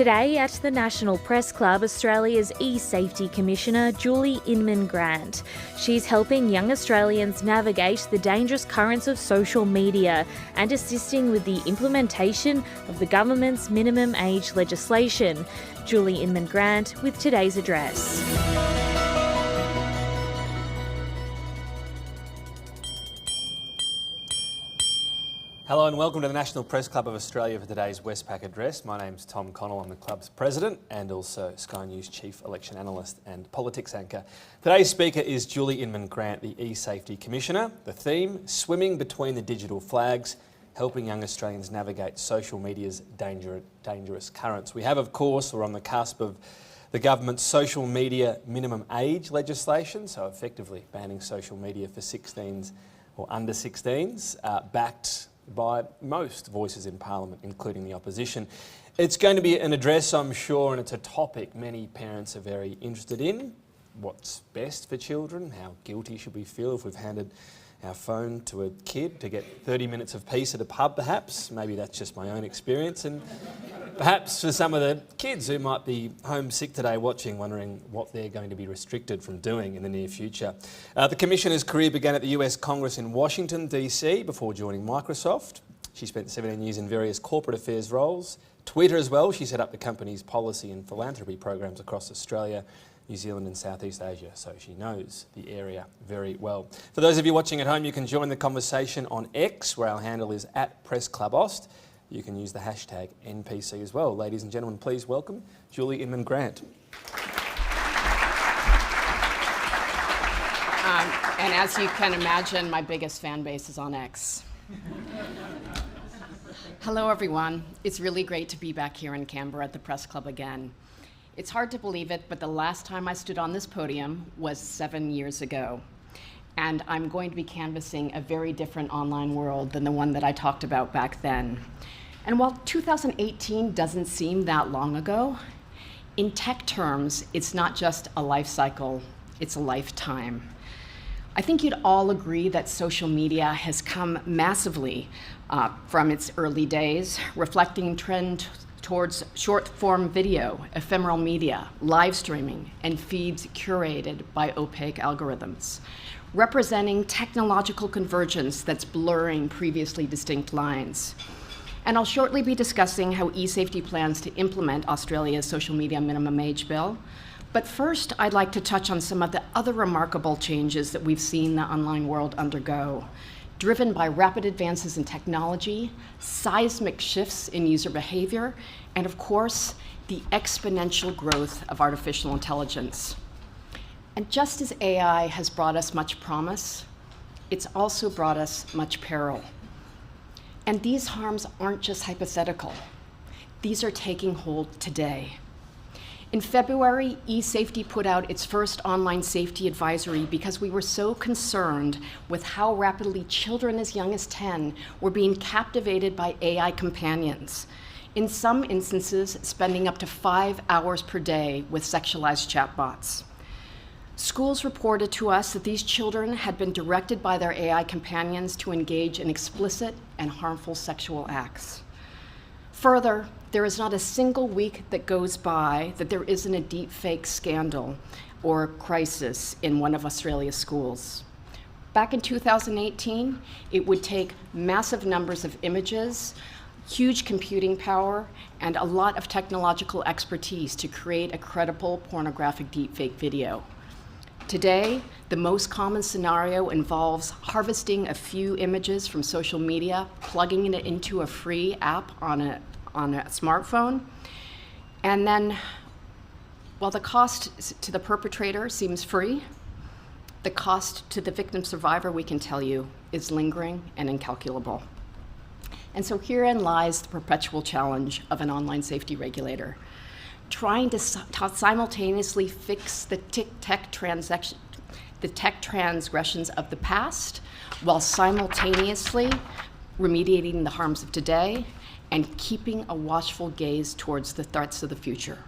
Today at the National Press Club, Australia's eSafety Commissioner, Julie Inman Grant. She's helping young Australians navigate the dangerous currents of social media and assisting with the implementation of the government's minimum age legislation. Julie Inman Grant with today's address. Hello and welcome to the National Press Club of Australia for today's Westpac address. My name's Tom Connell, I'm the club's president and also Sky News Chief Election Analyst and Politics Anchor. Today's speaker is Julie Inman Grant, the eSafety Commissioner. The theme, swimming between the digital flags, helping young Australians navigate social media's dangerous currents. We have, of course, we're on the cusp of the government's social media minimum age legislation, so effectively banning social media for 16s or under 16s, backed by most voices in Parliament, including the opposition. It's going to be an address, I'm sure, and it's a topic many parents are very interested in. What's best for children? How guilty should we feel if we've handed our phone to a kid to get 30 minutes of peace at a pub, perhaps? Maybe that's just my own experience. And perhaps for some of the kids who might be homesick today watching, wondering what they're going to be restricted from doing in the near future. The Commissioner's career began at the US Congress in Washington, DC, before joining Microsoft. She spent 17 years in various corporate affairs roles. Twitter as well, she set up the company's policy and philanthropy programs across Australia, New Zealand and Southeast Asia, so she knows the area very well. For those of you watching at home, you can join the conversation on X, where our handle is @PressClubAust. You can use the hashtag NPC as well. Ladies and gentlemen, please welcome Julie Inman Grant. And as you can imagine, my biggest fan base is on X. Hello, everyone. It's really great to be back here in Canberra at the Press Club again. It's hard to believe it, but the last time I stood on this podium was 7 years ago. And I'm going to be canvassing a very different online world than the one that I talked about back then. And while 2018 doesn't seem that long ago, in tech terms, it's not just a life cycle, it's a lifetime. I think you'd all agree that social media has come massively from its early days, reflecting trend towards short-form video, ephemeral media, live streaming, and feeds curated by opaque algorithms, representing technological convergence that's blurring previously distinct lines. And I'll shortly be discussing how eSafety plans to implement Australia's social media minimum age bill. But first, I'd like to touch on some of the other remarkable changes that we've seen the online world undergo, driven by rapid advances in technology, seismic shifts in user behavior, and of course, the exponential growth of artificial intelligence. And just as AI has brought us much promise, it's also brought us much peril. And these harms aren't just hypothetical. These are taking hold today. In February, eSafety put out its first online safety advisory because we were so concerned with how rapidly children as young as 10 were being captivated by AI companions, in some instances spending up to 5 hours per day with sexualized chatbots. Schools reported to us that these children had been directed by their AI companions to engage in explicit and harmful sexual acts. Further, there is not a single week that goes by that there isn't a deepfake scandal or crisis in one of Australia's schools. Back in 2018, it would take massive numbers of images, huge computing power, and a lot of technological expertise to create a credible pornographic deepfake video. Today, the most common scenario involves harvesting a few images from social media, plugging it into a free app on a smartphone, and then, while the cost to the perpetrator seems free, the cost to the victim survivor, we can tell you, is lingering and incalculable. And so herein lies the perpetual challenge of an online safety regulator, trying to simultaneously fix the tech transgressions of the past while simultaneously remediating the harms of today and keeping a watchful gaze towards the threats of the future.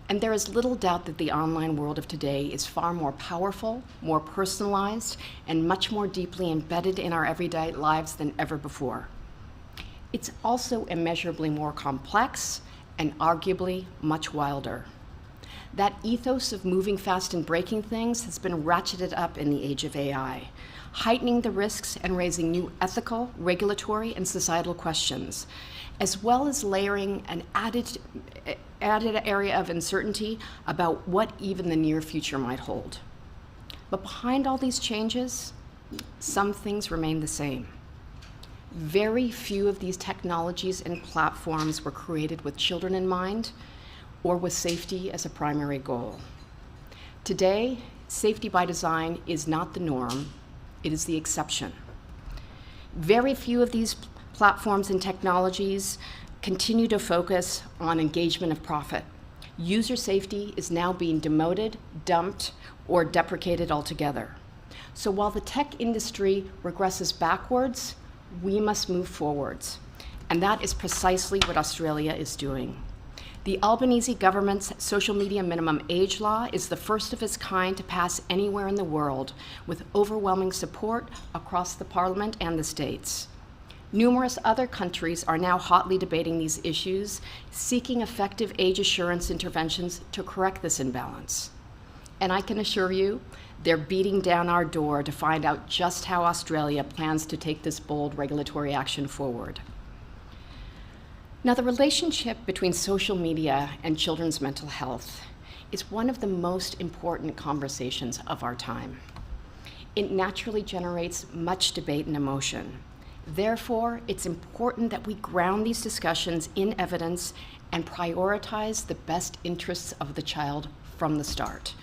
And there is little doubt that the online world of today is far more powerful, more personalized, and much more deeply embedded in our everyday lives than ever before. It's also immeasurably more complex and arguably much wilder. That ethos of moving fast and breaking things has been ratcheted up in the age of AI, heightening the risks and raising new ethical, regulatory, and societal questions, as well as layering an added area of uncertainty about what even the near future might hold. But behind all these changes, some things remain the same. Very few of these technologies and platforms were created with children in mind or with safety as a primary goal. Today, safety by design is not the norm, it is the exception. Very few of these platforms and technologies continue to focus on engagement of profit. User safety is now being demoted, dumped, or deprecated altogether. So while the tech industry regresses backwards, we must move forwards. And that is precisely what Australia is doing. The Albanese government's social media minimum age law is the first of its kind to pass anywhere in the world, with overwhelming support across the parliament and the states. Numerous other countries are now hotly debating these issues, seeking effective age assurance interventions to correct this imbalance. And I can assure you, they're beating down our door to find out just how Australia plans to take this bold regulatory action forward. Now, the relationship between social media and children's mental health is one of the most important conversations of our time. It naturally generates much debate and emotion. Therefore, it's important that we ground these discussions in evidence and prioritize the best interests of the child from the start.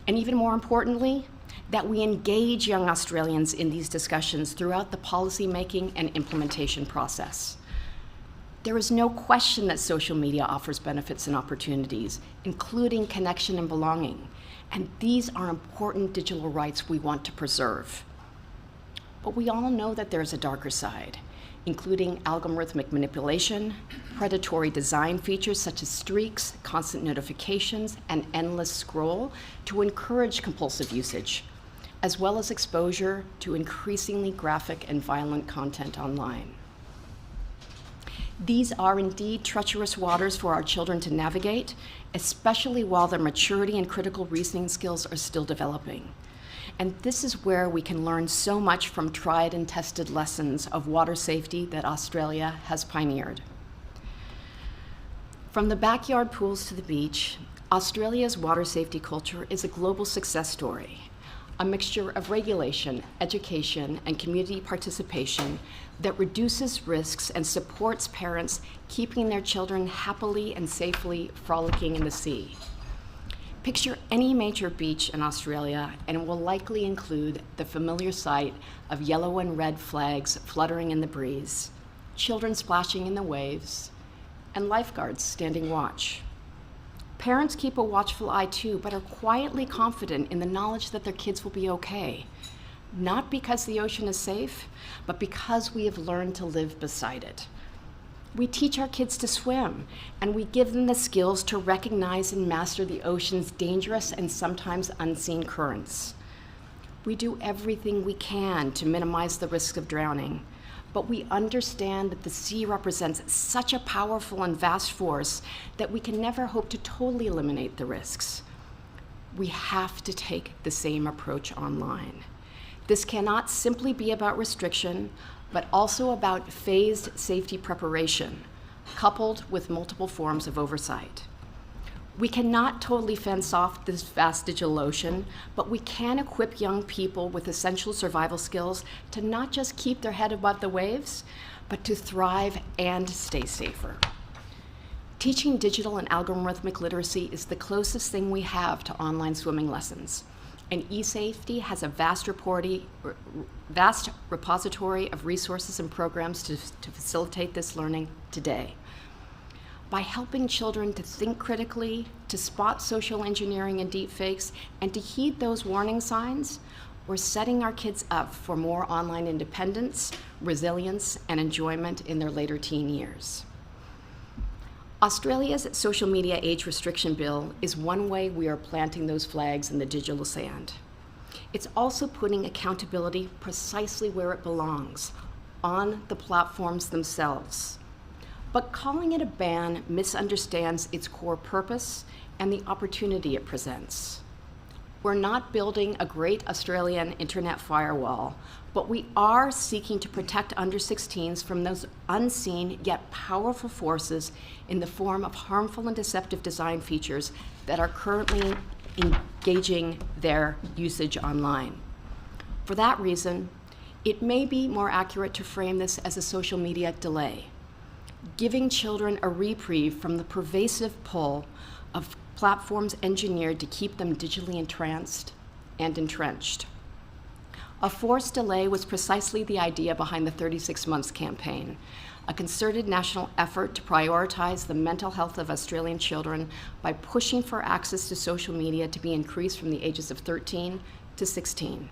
And even more importantly, that we engage young Australians in these discussions throughout the policymaking and implementation process. There is no question that social media offers benefits and opportunities, including connection and belonging, and these are important digital rights we want to preserve. But we all know that there's a darker side, including algorithmic manipulation, predatory design features such as streaks, constant notifications, and endless scroll to encourage compulsive usage, as well as exposure to increasingly graphic and violent content online. These are indeed treacherous waters for our children to navigate, especially while their maturity and critical reasoning skills are still developing. And this is where we can learn so much from tried and tested lessons of water safety that Australia has pioneered. From the backyard pools to the beach, Australia's water safety culture is a global success story, a mixture of regulation, education, and community participation that reduces risks and supports parents keeping their children happily and safely frolicking in the sea. Picture any major beach in Australia, and it will likely include the familiar sight of yellow and red flags fluttering in the breeze, children splashing in the waves, and lifeguards standing watch. Parents keep a watchful eye too, but are quietly confident in the knowledge that their kids will be okay, not because the ocean is safe, but because we have learned to live beside it. We teach our kids to swim, and we give them the skills to recognize and master the ocean's dangerous and sometimes unseen currents. We do everything we can to minimize the risk of drowning, but we understand that the sea represents such a powerful and vast force that we can never hope to totally eliminate the risks. We have to take the same approach online. This cannot simply be about restriction, but also about phased safety preparation, coupled with multiple forms of oversight. We cannot totally fence off this vast digital ocean, but we can equip young people with essential survival skills to not just keep their head above the waves, but to thrive and stay safer. Teaching digital and algorithmic literacy is the closest thing we have to online swimming lessons. And eSafety has a vast repository of resources and programs to facilitate this learning today. By helping children to think critically, to spot social engineering and deepfakes, and to heed those warning signs, we're setting our kids up for more online independence, resilience, and enjoyment in their later teen years. Australia's social media age restriction bill is one way we are planting those flags in the digital sand. It's also putting accountability precisely where it belongs, on the platforms themselves. But calling it a ban misunderstands its core purpose and the opportunity it presents. We're not building a great Australian internet firewall, but we are seeking to protect under 16s from those unseen yet powerful forces in the form of harmful and deceptive design features that are currently engaging their usage online. For that reason, it may be more accurate to frame this as a social media delay, giving children a reprieve from the pervasive pull of platforms engineered to keep them digitally entranced and entrenched. A forced delay was precisely the idea behind the 36 Months campaign, a concerted national effort to prioritize the mental health of Australian children by pushing for access to social media to be increased from the ages of 13 to 16.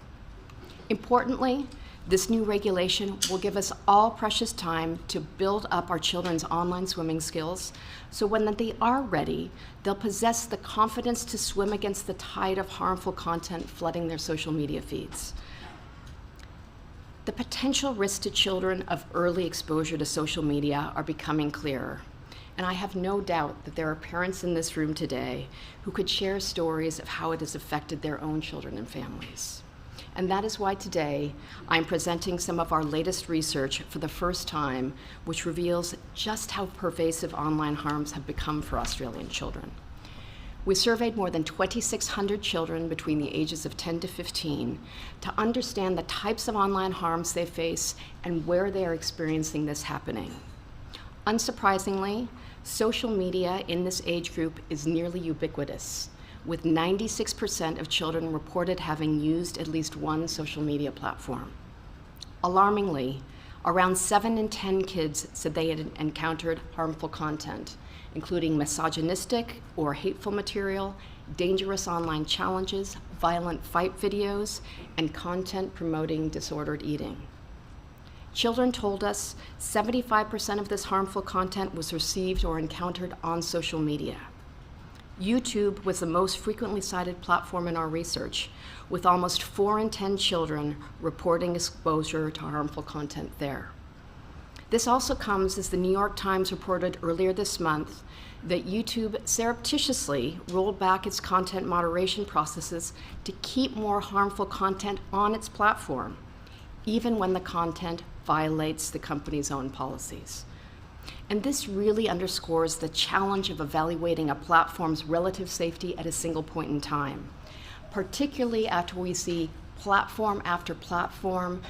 Importantly, this new regulation will give us all precious time to build up our children's online swimming skills, so when they are ready, they'll possess the confidence to swim against the tide of harmful content flooding their social media feeds. The potential risks to children of early exposure to social media are becoming clearer, and I have no doubt that there are parents in this room today who could share stories of how it has affected their own children and families. And that is why today I'm presenting some of our latest research for the first time, which reveals just how pervasive online harms have become for Australian children. We surveyed more than 2,600 children between the ages of 10 to 15 to understand the types of online harms they face and where they are experiencing this happening. Unsurprisingly, social media in this age group is nearly ubiquitous, with 96% of children reported having used at least one social media platform. Alarmingly, around 7 in 10 kids said they had encountered harmful content, including misogynistic or hateful material, dangerous online challenges, violent fight videos, and content promoting disordered eating. Children told us 75% of this harmful content was received or encountered on social media. YouTube was the most frequently cited platform in our research, with almost 4 in 10 children reporting exposure to harmful content there. This also comes as the New York Times reported earlier this month that YouTube surreptitiously rolled back its content moderation processes to keep more harmful content on its platform, even when the content violates the company's own policies. And this really underscores the challenge of evaluating a platform's relative safety at a single point in time, particularly after we see platform after platform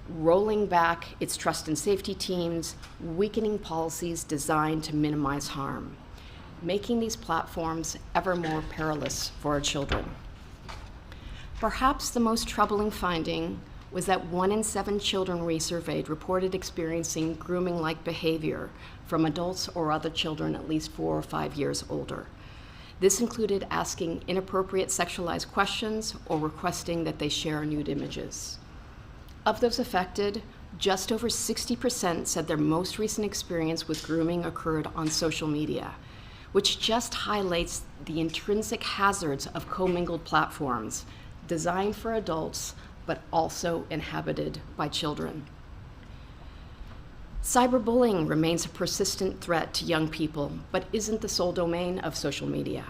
rolling back its trust and safety teams, weakening policies designed to minimize harm, making these platforms ever more perilous for our children. Perhaps the most troubling finding was that 1 in 7 children we surveyed reported experiencing grooming-like behavior from adults or other children at least 4 or 5 years older. This included asking inappropriate sexualized questions or requesting that they share nude images. Of those affected, just over 60% said their most recent experience with grooming occurred on social media, which just highlights the intrinsic hazards of commingled platforms designed for adults but also inhabited by children. Cyberbullying remains a persistent threat to young people, but isn't the sole domain of social media.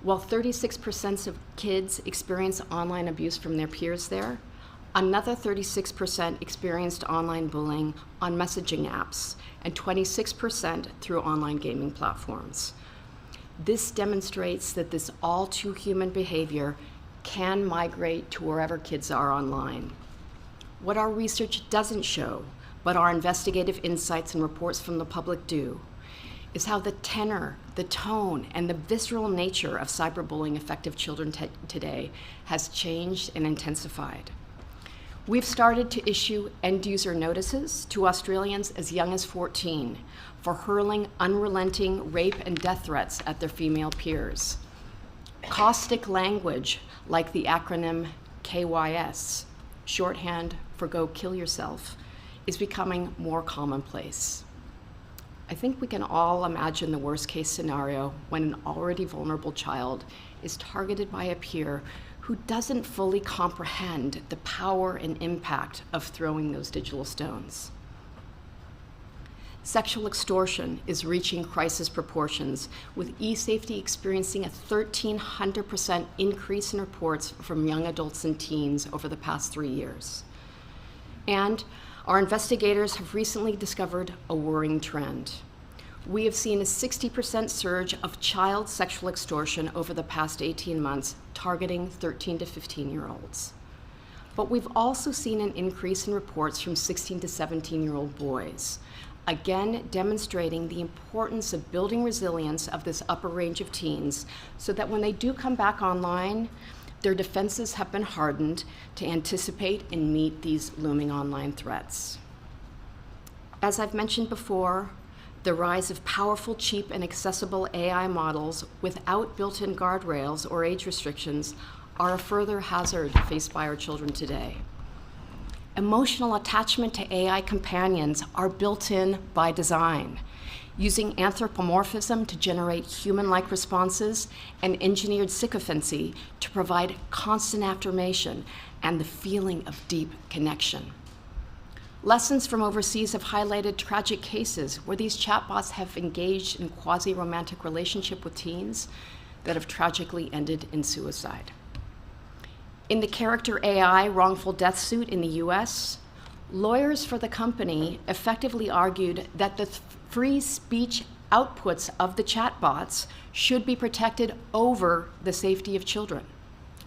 While 36% of kids experience online abuse from their peers there, another 36% experienced online bullying on messaging apps, and 26% through online gaming platforms. This demonstrates that this all too human behavior can migrate to wherever kids are online. What our research doesn't show, but our investigative insights and reports from the public do, is how the tenor, the tone, and the visceral nature of cyberbullying affecting children today has changed and intensified. We've started to issue end-user notices to Australians as young as 14 for hurling unrelenting rape and death threats at their female peers. Caustic language like the acronym KYS, shorthand for Go Kill Yourself, is becoming more commonplace. I think we can all imagine the worst case scenario when an already vulnerable child is targeted by a peer who doesn't fully comprehend the power and impact of throwing those digital stones. Sexual extortion is reaching crisis proportions, with eSafety experiencing a 1,300% increase in reports from young adults and teens over the past 3 years. And our investigators have recently discovered a worrying trend. We have seen a 60% surge of child sexual extortion over the past 18 months, targeting 13 to 15-year-olds. But we've also seen an increase in reports from 16 to 17-year-old boys, again demonstrating the importance of building resilience of this upper range of teens so that when they do come back online, their defenses have been hardened to anticipate and meet these looming online threats. As I've mentioned before, the rise of powerful, cheap, and accessible AI models without built-in guardrails or age restrictions are a further hazard faced by our children today. Emotional attachment to AI companions are built in by design, using anthropomorphism to generate human-like responses and engineered sycophancy to provide constant affirmation and the feeling of deep connection. Lessons from overseas have highlighted tragic cases where these chatbots have engaged in quasi-romantic relationship with teens that have tragically ended in suicide. In the Character AI wrongful death suit in the US, lawyers for the company effectively argued that the free speech outputs of the chatbots should be protected over the safety of children,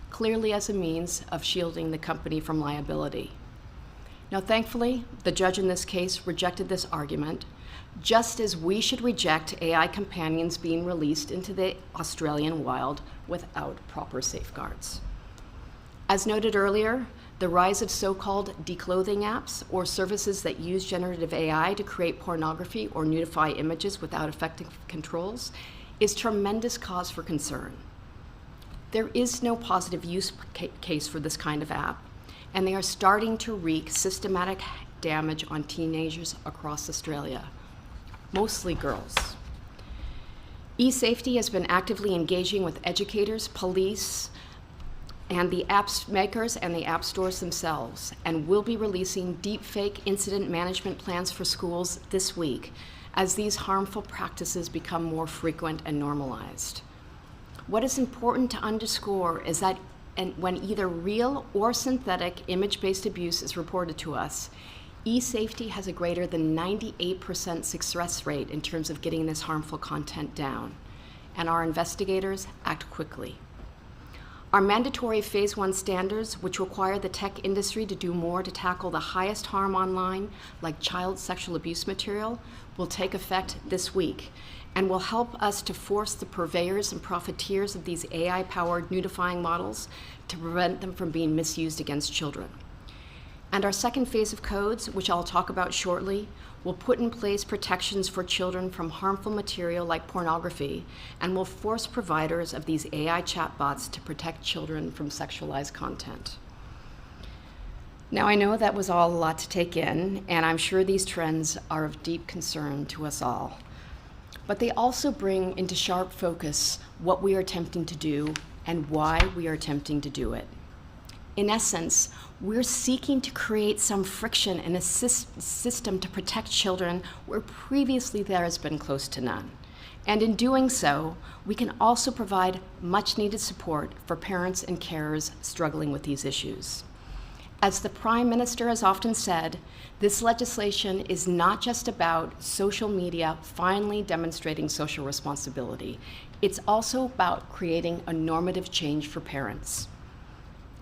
clearly as a means of shielding the company from liability. Now, thankfully, the judge in this case rejected this argument, just as we should reject AI companions being released into the Australian wild without proper safeguards. As noted earlier, the rise of so-called declothing apps, or services that use generative AI to create pornography or nudify images without effective controls, is tremendous cause for concern. There is no positive use case for this kind of app, and they are starting to wreak systematic damage on teenagers across Australia, mostly girls. eSafety has been actively engaging with educators, police, and the apps makers and the app stores themselves, and will be releasing deepfake incident management plans for schools this week as these harmful practices become more frequent and normalized. What is important to underscore is that when either real or synthetic image-based abuse is reported to us, eSafety has a greater than 98% success rate in terms of getting this harmful content down, and our investigators act quickly. Our mandatory Phase 1 standards, which require the tech industry to do more to tackle the highest harm online, like child sexual abuse material, will take effect this week and will help us to force the purveyors and profiteers of these AI-powered nudifying models to prevent them from being misused against children. And our second phase of codes, which I'll talk about shortly, will put in place protections for children from harmful material like pornography, and will force providers of these AI chatbots to protect children from sexualized content. Now, I know that was all a lot to take in, and I'm sure these trends are of deep concern to us all. But they also bring into sharp focus what we are attempting to do and why we are attempting to do it. In essence, we're seeking to create some friction in a system to protect children where previously there has been close to none. And in doing so, we can also provide much needed support for parents and carers struggling with these issues. As the Prime Minister has often said, this legislation is not just about social media finally demonstrating social responsibility. It's also about creating a normative change for parents.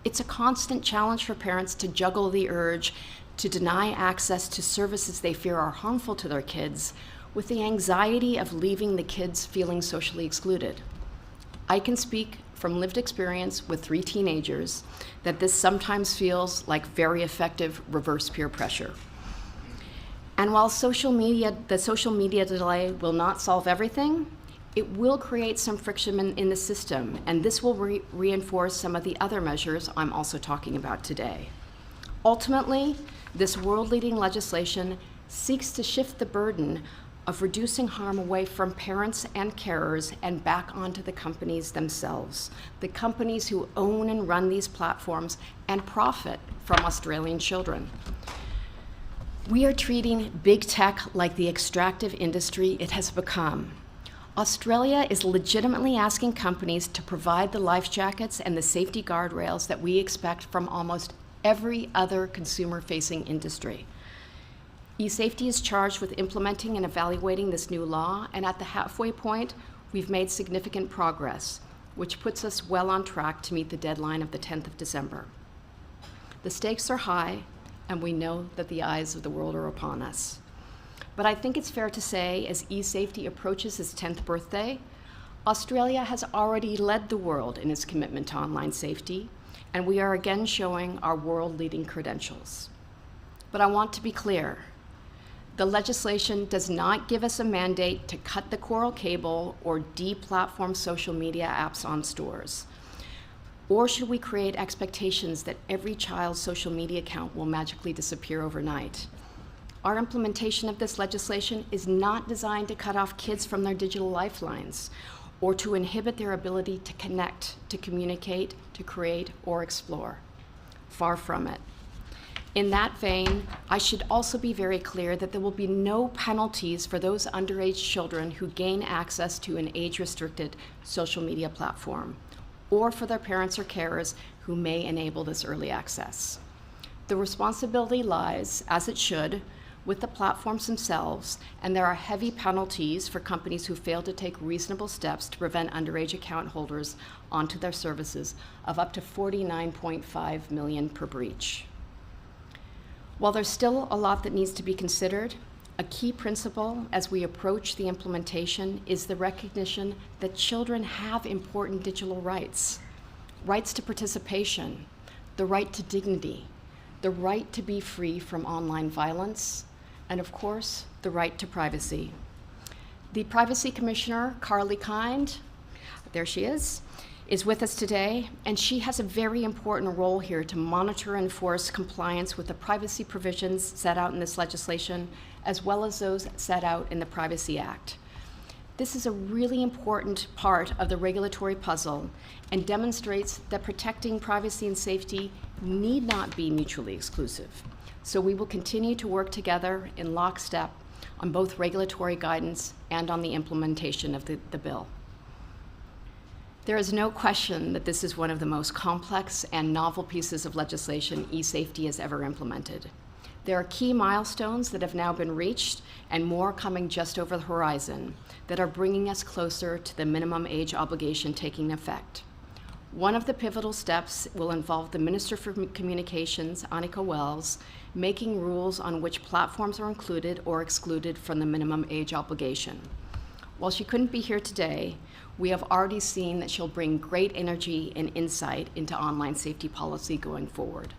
It's a constant challenge for parents to juggle the urge to deny access to services they fear are harmful to their kids with the anxiety of leaving the kids feeling socially excluded. I can speak from lived experience with 3 teenagers that this sometimes feels like very effective reverse peer pressure. And while the social media delay will not solve everything, it will create some friction in the system, and this will reinforce some of the other measures I'm also talking about today. Ultimately, this world-leading legislation seeks to shift the burden of reducing harm away from parents and carers and back onto the companies themselves, the companies who own and run these platforms and profit from Australian children. We are treating big tech like the extractive industry it has become. Australia is legitimately asking companies to provide the life jackets and the safety guardrails that we expect from almost every other consumer-facing industry. eSafety is charged with implementing and evaluating this new law, and at the halfway point, we've made significant progress, which puts us well on track to meet the deadline of the 10th of December. The stakes are high, and we know that the eyes of the world are upon us. But I think it's fair to say, as eSafety approaches its 10th birthday, Australia has already led the world in its commitment to online safety, and we are again showing our world-leading credentials. But I want to be clear. The legislation does not give us a mandate to cut the coral cable or de-platform social media apps on stores. Or should we create expectations that every child's social media account will magically disappear overnight? Our implementation of this legislation is not designed to cut off kids from their digital lifelines or to inhibit their ability to connect, to communicate, to create, or explore. Far from it. In that vein, I should also be very clear that there will be no penalties for those underage children who gain access to an age-restricted social media platform, or for their parents or carers who may enable this early access. The responsibility lies, as it should, with the platforms themselves, and there are heavy penalties for companies who fail to take reasonable steps to prevent underage account holders onto their services of up to $49.5 million per breach. While there's still a lot that needs to be considered, a key principle as we approach the implementation is the recognition that children have important digital rights. Rights to participation, the right to dignity, the right to be free from online violence, and of course, the right to privacy. The Privacy Commissioner, Carly Kind, there she is with us today, and she has a very important role here to monitor and enforce compliance with the privacy provisions set out in this legislation, as well as those set out in the Privacy Act. This is a really important part of the regulatory puzzle and demonstrates that protecting privacy and safety need not be mutually exclusive. So we will continue to work together in lockstep on both regulatory guidance and on the implementation of the bill. There is no question that this is one of the most complex and novel pieces of legislation eSafety has ever implemented. There are key milestones that have now been reached and more coming just over the horizon that are bringing us closer to the minimum age obligation taking effect. One of the pivotal steps will involve the Minister for Communications, Annika Wells, making rules on which platforms are included or excluded from the minimum age obligation. While she couldn't be here today, we have already seen that she'll bring great energy and insight into online safety policy going forward.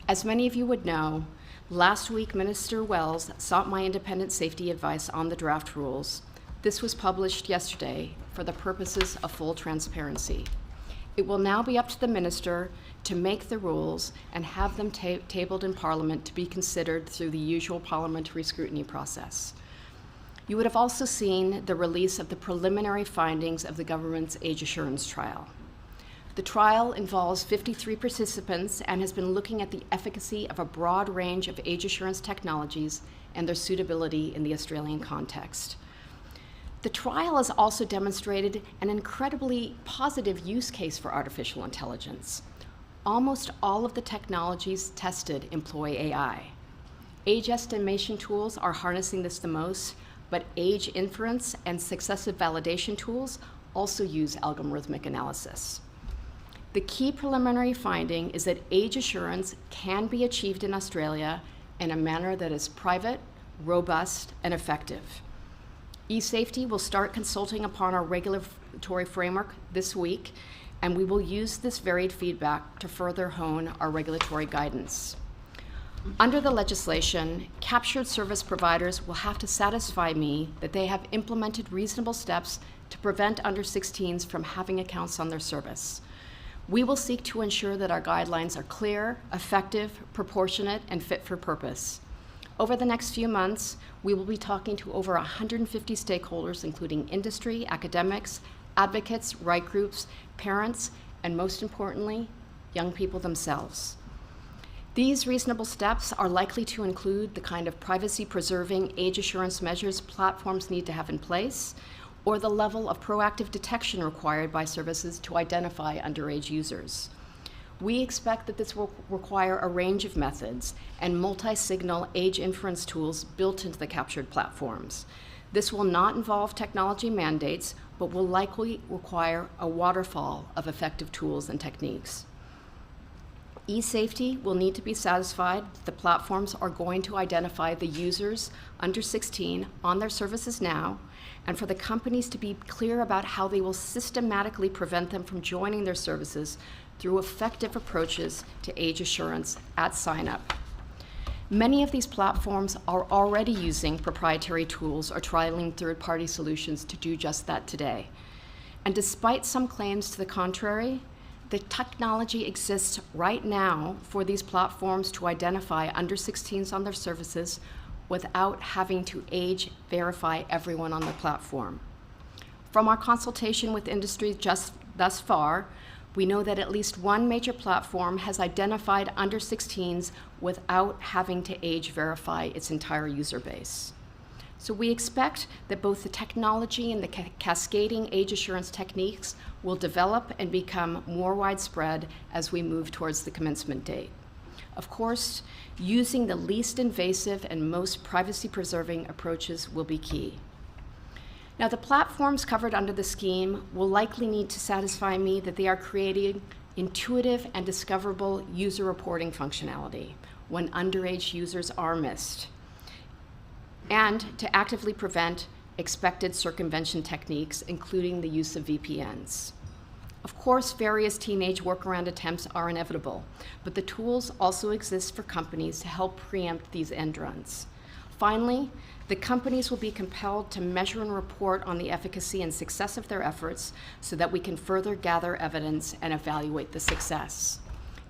As many of you would know, last week Minister Wells sought my independent safety advice on the draft rules. This was published yesterday for the purposes of full transparency. It will now be up to the Minister to make the rules and have them tabled in Parliament to be considered through the usual parliamentary scrutiny process. You would have also seen the release of the preliminary findings of the government's age assurance trial. The trial involves 53 participants and has been looking at the efficacy of a broad range of age assurance technologies and their suitability in the Australian context. The trial has also demonstrated an incredibly positive use case for artificial intelligence. Almost all of the technologies tested employ AI. Age estimation tools are harnessing this the most, but age inference and successive validation tools also use algorithmic analysis. The key preliminary finding is that age assurance can be achieved in Australia in a manner that is private, robust, and effective. eSafety will start consulting upon our regulatory framework this week, and we will use this varied feedback to further hone our regulatory guidance. Under the legislation, captured service providers will have to satisfy me that they have implemented reasonable steps to prevent under-16s from having accounts on their service. We will seek to ensure that our guidelines are clear, effective, proportionate, and fit for purpose. Over the next few months, we will be talking to over 150 stakeholders, including industry, academics, advocates, right groups, parents, and most importantly, young people themselves. These reasonable steps are likely to include the kind of privacy-preserving age assurance measures platforms need to have in place, or the level of proactive detection required by services to identify underage users. We expect that this will require a range of methods and multi-signal age inference tools built into the captured platforms. This will not involve technology mandates, but will likely require a waterfall of effective tools and techniques. eSafety will need to be satisfied that the platforms are going to identify the users under 16 on their services now, and for the companies to be clear about how they will systematically prevent them from joining their services through effective approaches to age assurance at sign-up. Many of these platforms are already using proprietary tools or trialing third-party solutions to do just that today. And despite some claims to the contrary, the technology exists right now for these platforms to identify under 16s on their services without having to age verify everyone on the platform. From our consultation with industry just thus far, we know that at least one major platform has identified under 16s without having to age verify its entire user base. So we expect that both the technology and the cascading age assurance techniques will develop and become more widespread as we move towards the commencement date. Of course, using the least invasive and most privacy-preserving approaches will be key. Now, the platforms covered under the scheme will likely need to satisfy me that they are creating intuitive and discoverable user reporting functionality when underage users are missed, and to actively prevent expected circumvention techniques, including the use of VPNs. Of course, various teenage workaround attempts are inevitable, but the tools also exist for companies to help preempt these end runs. Finally, the companies will be compelled to measure and report on the efficacy and success of their efforts so that we can further gather evidence and evaluate the success.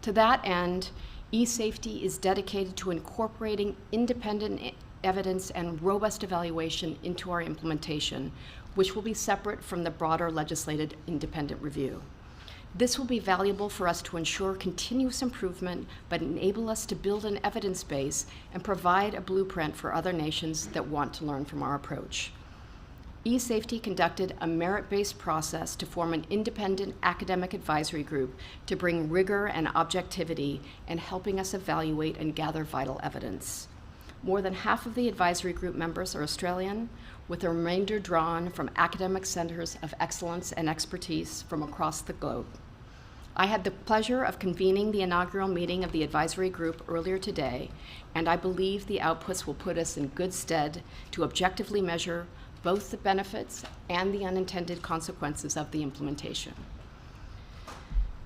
To that end, eSafety is dedicated to incorporating independent evidence and robust evaluation into our implementation, which will be separate from the broader legislated independent review. This will be valuable for us to ensure continuous improvement, but enable us to build an evidence base and provide a blueprint for other nations that want to learn from our approach. eSafety conducted a merit-based process to form an independent academic advisory group to bring rigor and objectivity in helping us evaluate and gather vital evidence. More than half of the advisory group members are Australian, with the remainder drawn from academic centers of excellence and expertise from across the globe. I had the pleasure of convening the inaugural meeting of the advisory group earlier today, and I believe the outputs will put us in good stead to objectively measure both the benefits and the unintended consequences of the implementation.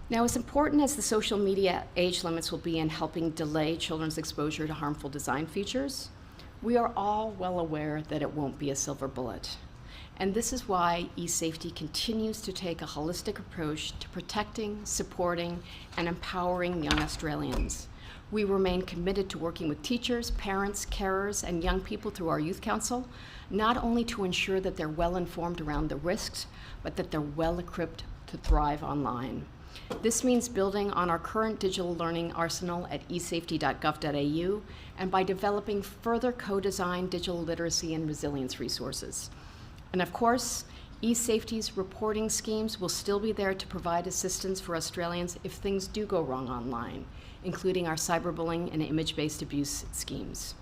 Now, as important as the social media age limits will be in helping delay children's exposure to harmful design features, we are all well aware that it won't be a silver bullet. And this is why eSafety continues to take a holistic approach to protecting, supporting, and empowering young Australians. We remain committed to working with teachers, parents, carers, and young people through our Youth Council, not only to ensure that they're well informed around the risks, but that they're well equipped to thrive online. This means building on our current digital learning arsenal at esafety.gov.au and by developing further co-designed digital literacy and resilience resources. And of course, eSafety's reporting schemes will still be there to provide assistance for Australians if things do go wrong online, including our cyberbullying and image-based abuse schemes.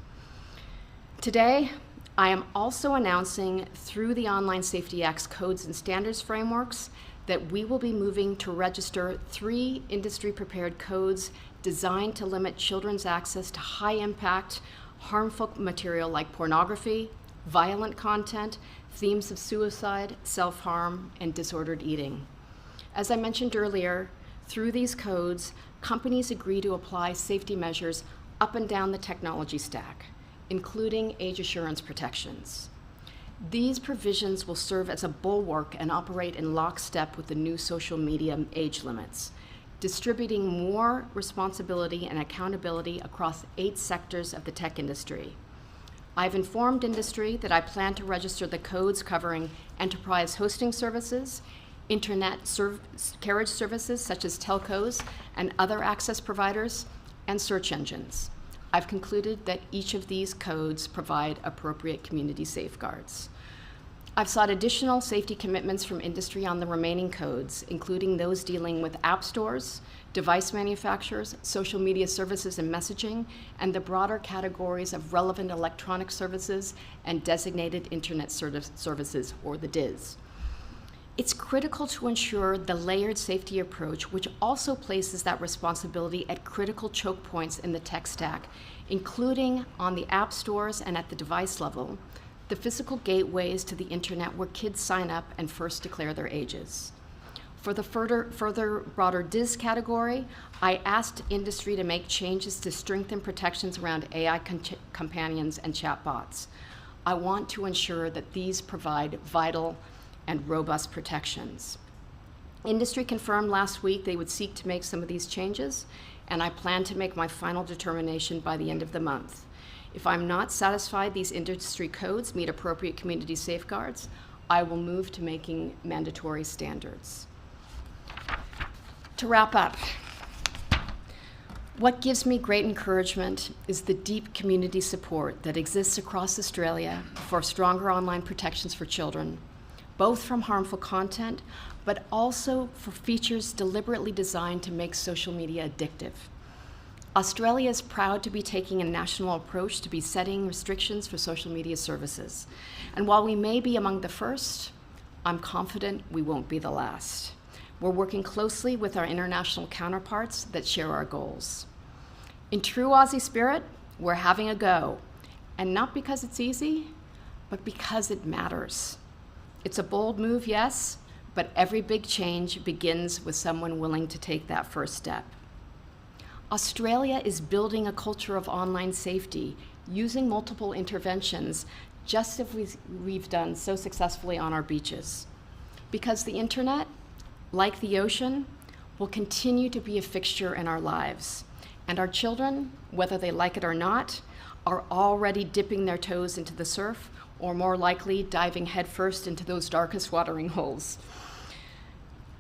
Today, I am also announcing through the Online Safety Act's codes and standards frameworks that we will be moving to register 3 industry-prepared codes designed to limit children's access to high-impact, harmful material like pornography, violent content, themes of suicide, self-harm, and disordered eating. As I mentioned earlier, through these codes, companies agree to apply safety measures up and down the technology stack, including age assurance protections. These provisions will serve as a bulwark and operate in lockstep with the new social media age limits, distributing more responsibility and accountability across 8 sectors of the tech industry. I've informed industry that I plan to register the codes covering enterprise hosting services, internet carriage services such as telcos and other access providers, and search engines. I've concluded that each of these codes provide appropriate community safeguards. I've sought additional safety commitments from industry on the remaining codes, including those dealing with app stores, device manufacturers, social media services and messaging, and the broader categories of relevant electronic services and designated internet services, or the DIS. It's critical to ensure the layered safety approach, which also places that responsibility at critical choke points in the tech stack, including on the app stores and at the device level, the physical gateways to the internet where kids sign up and first declare their ages. For the further broader DIS category, I asked industry to make changes to strengthen protections around AI companions and chatbots. I want to ensure that these provide vital and robust protections. Industry confirmed last week they would seek to make some of these changes, and I plan to make my final determination by the end of the month. If I'm not satisfied these industry codes meet appropriate community safeguards, I will move to making mandatory standards. To wrap up, what gives me great encouragement is the deep community support that exists across Australia for stronger online protections for children, both from harmful content, but also for features deliberately designed to make social media addictive. Australia is proud to be taking a national approach to be setting restrictions for social media services. And while we may be among the first, I'm confident we won't be the last. We're working closely with our international counterparts that share our goals. In true Aussie spirit, we're having a go, and not because it's easy, but because it matters. It's a bold move, yes, but every big change begins with someone willing to take that first step. Australia is building a culture of online safety using multiple interventions, just as we've done so successfully on our beaches. Because the internet, like the ocean, will continue to be a fixture in our lives. And our children, whether they like it or not, are already dipping their toes into the surf, or more likely diving headfirst into those darkest watering holes.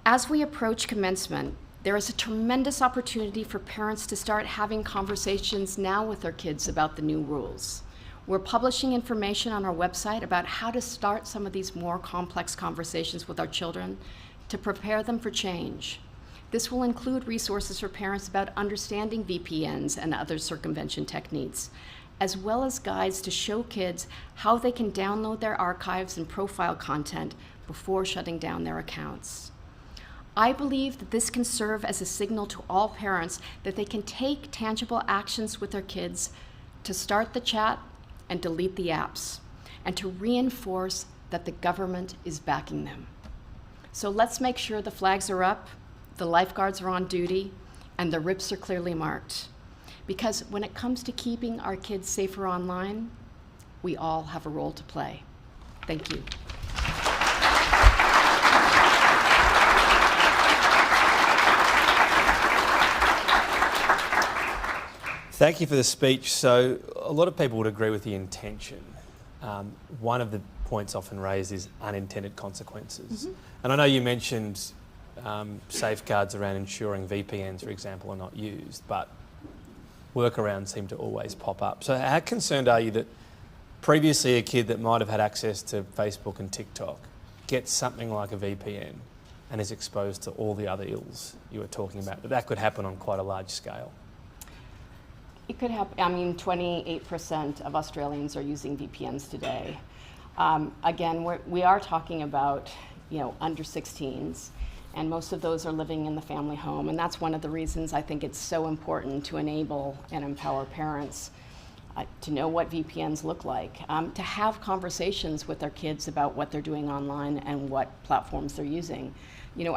As we approach commencement, there is a tremendous opportunity for parents to start having conversations now with their kids about the new rules. We're publishing information on our website about how to start some of these more complex conversations with our children to prepare them for change. This will include resources for parents about understanding VPNs and other circumvention techniques, as well as guides to show kids how they can download their archives and profile content before shutting down their accounts. I believe that this can serve as a signal to all parents that they can take tangible actions with their kids to start the chat and delete the apps, and to reinforce that the government is backing them. So let's make sure the flags are up, the lifeguards are on duty, and the RIPs are clearly marked. Because when it comes to keeping our kids safer online, we all have a role to play. Thank you. Thank you for the speech. So a lot of people would agree with the intention. One of the points often raised is unintended consequences. And I know you mentioned safeguards around ensuring VPNs, for example, are not used, but workarounds seem to always pop up. So how concerned are you that previously a kid that might have had access to Facebook and TikTok gets something like a VPN and is exposed to all the other ills you were talking about, that could happen on quite a large scale? It could happen. I mean, 28% of Australians are using VPNs today. Again, we are talking about, under 16s, and most of those are living in the family home, and that's one of the reasons I think it's so important to enable and empower parents to know what VPNs look like, to have conversations with their kids about what they're doing online and what platforms they're using.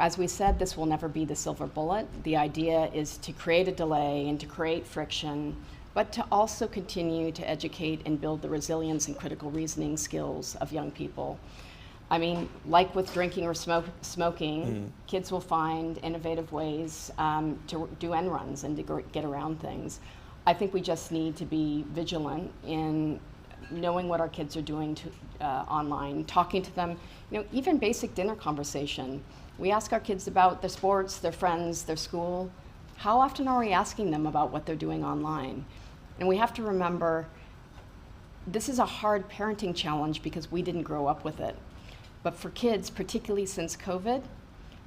As we said, this will never be the silver bullet. The idea is to create a delay and to create friction, but to also continue to educate and build the resilience and critical reasoning skills of young people. I mean, like with drinking or smoking, kids will find innovative ways to do end runs and to get around things. I think we just need to be vigilant in knowing what our kids are doing online, talking to them, even basic dinner conversation. We ask our kids about their sports, their friends, their school. How often are we asking them about what they're doing online? And we have to remember, this is a hard parenting challenge because we didn't grow up with it. But for kids, particularly since COVID,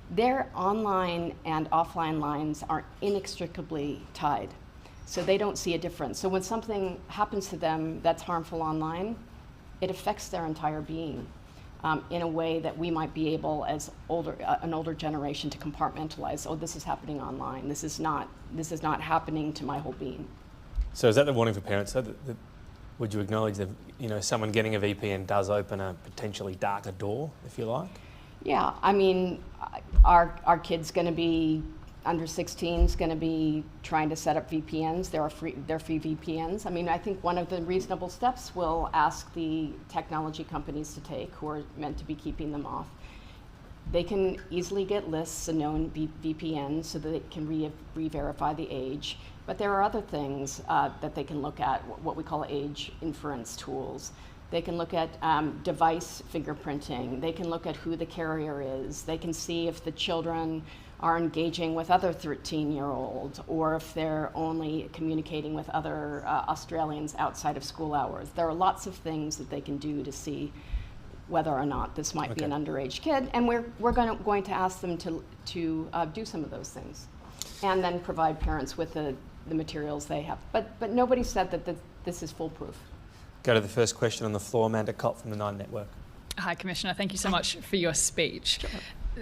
their online and offline lives are inextricably tied. So they don't see a difference. So when something happens to them that's harmful online, it affects their entire being in a way that we might be able, as an older generation, to compartmentalize. Oh, this is happening online. This is not happening to my whole being. So is that the warning for parents? Would you acknowledge that someone getting a VPN does open a potentially darker door, if you like? Yeah, I mean, our kid's going to be under 16 is going to be trying to set up VPNs. They're free VPNs. I mean, I think one of the reasonable steps we'll ask the technology companies to take, who are meant to be keeping them off. They can easily get lists of known VPNs so that they can re-verify the age. But there are other things that they can look at, what we call age inference tools. They can look at device fingerprinting. They can look at who the carrier is. They can see if the children are engaging with other 13-year-olds, or if they're only communicating with other Australians outside of school hours. There are lots of things that they can do to see whether or not this might be an underage kid, and we're going to ask them to do some of those things, and then provide parents with the materials they have. But nobody said that this is foolproof. Go to the first question on the floor, Amanda Cott from the Nine Network. Hi, Commissioner. Thank you so much for your speech. Sure.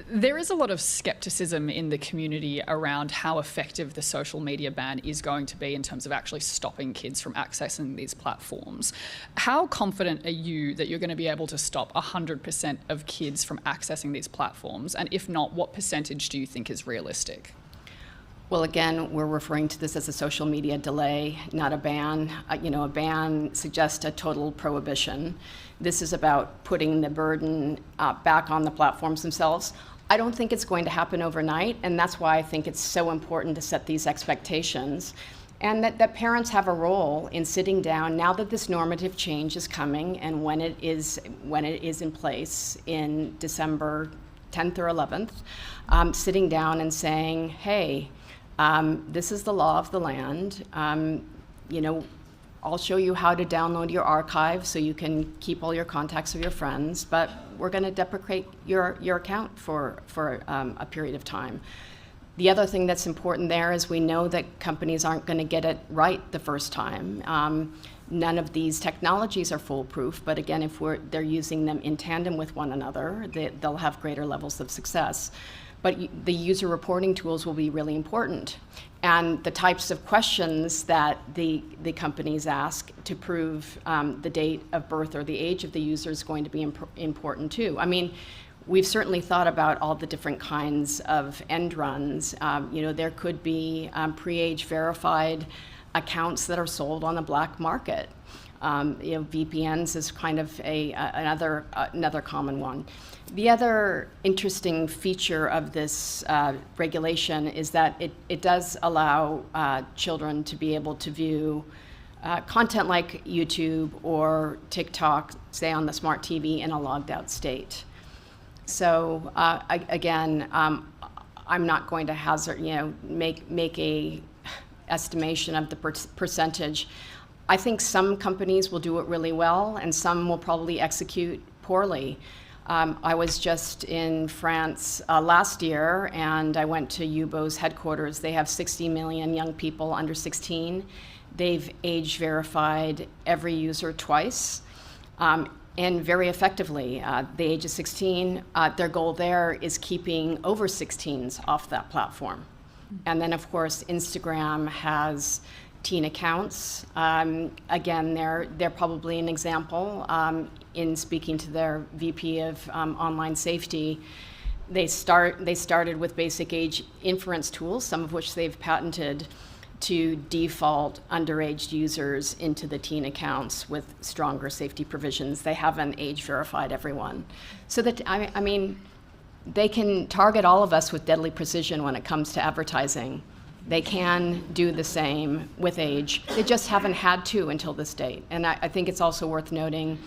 There is a lot of scepticism in the community around how effective the social media ban is going to be in terms of actually stopping kids from accessing these platforms. How confident are you that you're going to be able to stop 100% of kids from accessing these platforms? And if not, what percentage do you think is realistic? Well, again, we're referring to this as a social media delay, not a ban. A ban suggests a total prohibition. This is about putting the burden back on the platforms themselves. I don't think it's going to happen overnight, and that's why I think it's so important to set these expectations, and that parents have a role in sitting down now that this normative change is coming, and when it is in place in December 10th or 11th, sitting down and saying, hey, this is the law of the land. I'll show you how to download your archive so you can keep all your contacts of your friends, but we're going to deprecate your account for a period of time. The other thing that's important there is we know that companies aren't going to get it right the first time. None of these technologies are foolproof, but again, if they're using them in tandem with one another, they'll have greater levels of success. But the user reporting tools will be really important. And the types of questions that the companies ask to prove the date of birth or the age of the user is going to be important too. I mean, we've certainly thought about all the different kinds of end runs. There could be pre-age verified accounts that are sold on the black market. VPNs is kind of another common one. The other interesting feature of this regulation is that it does allow children to be able to view content like YouTube or TikTok, say on the smart TV, in a logged out state. So I'm not going to hazard, make a estimation of the percentage. I think some companies will do it really well, and some will probably execute poorly. I was just in France last year, and I went to UBO's headquarters. They have 60 million young people under 16. They've age verified every user twice, and very effectively. The age of 16, their goal there is keeping over 16s off that platform. And then, of course, Instagram has teen accounts. Again, they're probably an example. In speaking to their VP of online safety, they started with basic age inference tools, some of which they've patented, to default underage users into the teen accounts with stronger safety provisions. They haven't age verified everyone. So that, I mean, they can target all of us with deadly precision when it comes to advertising. They can do the same with age. They just haven't had to until this date. And I think it's also worth noting,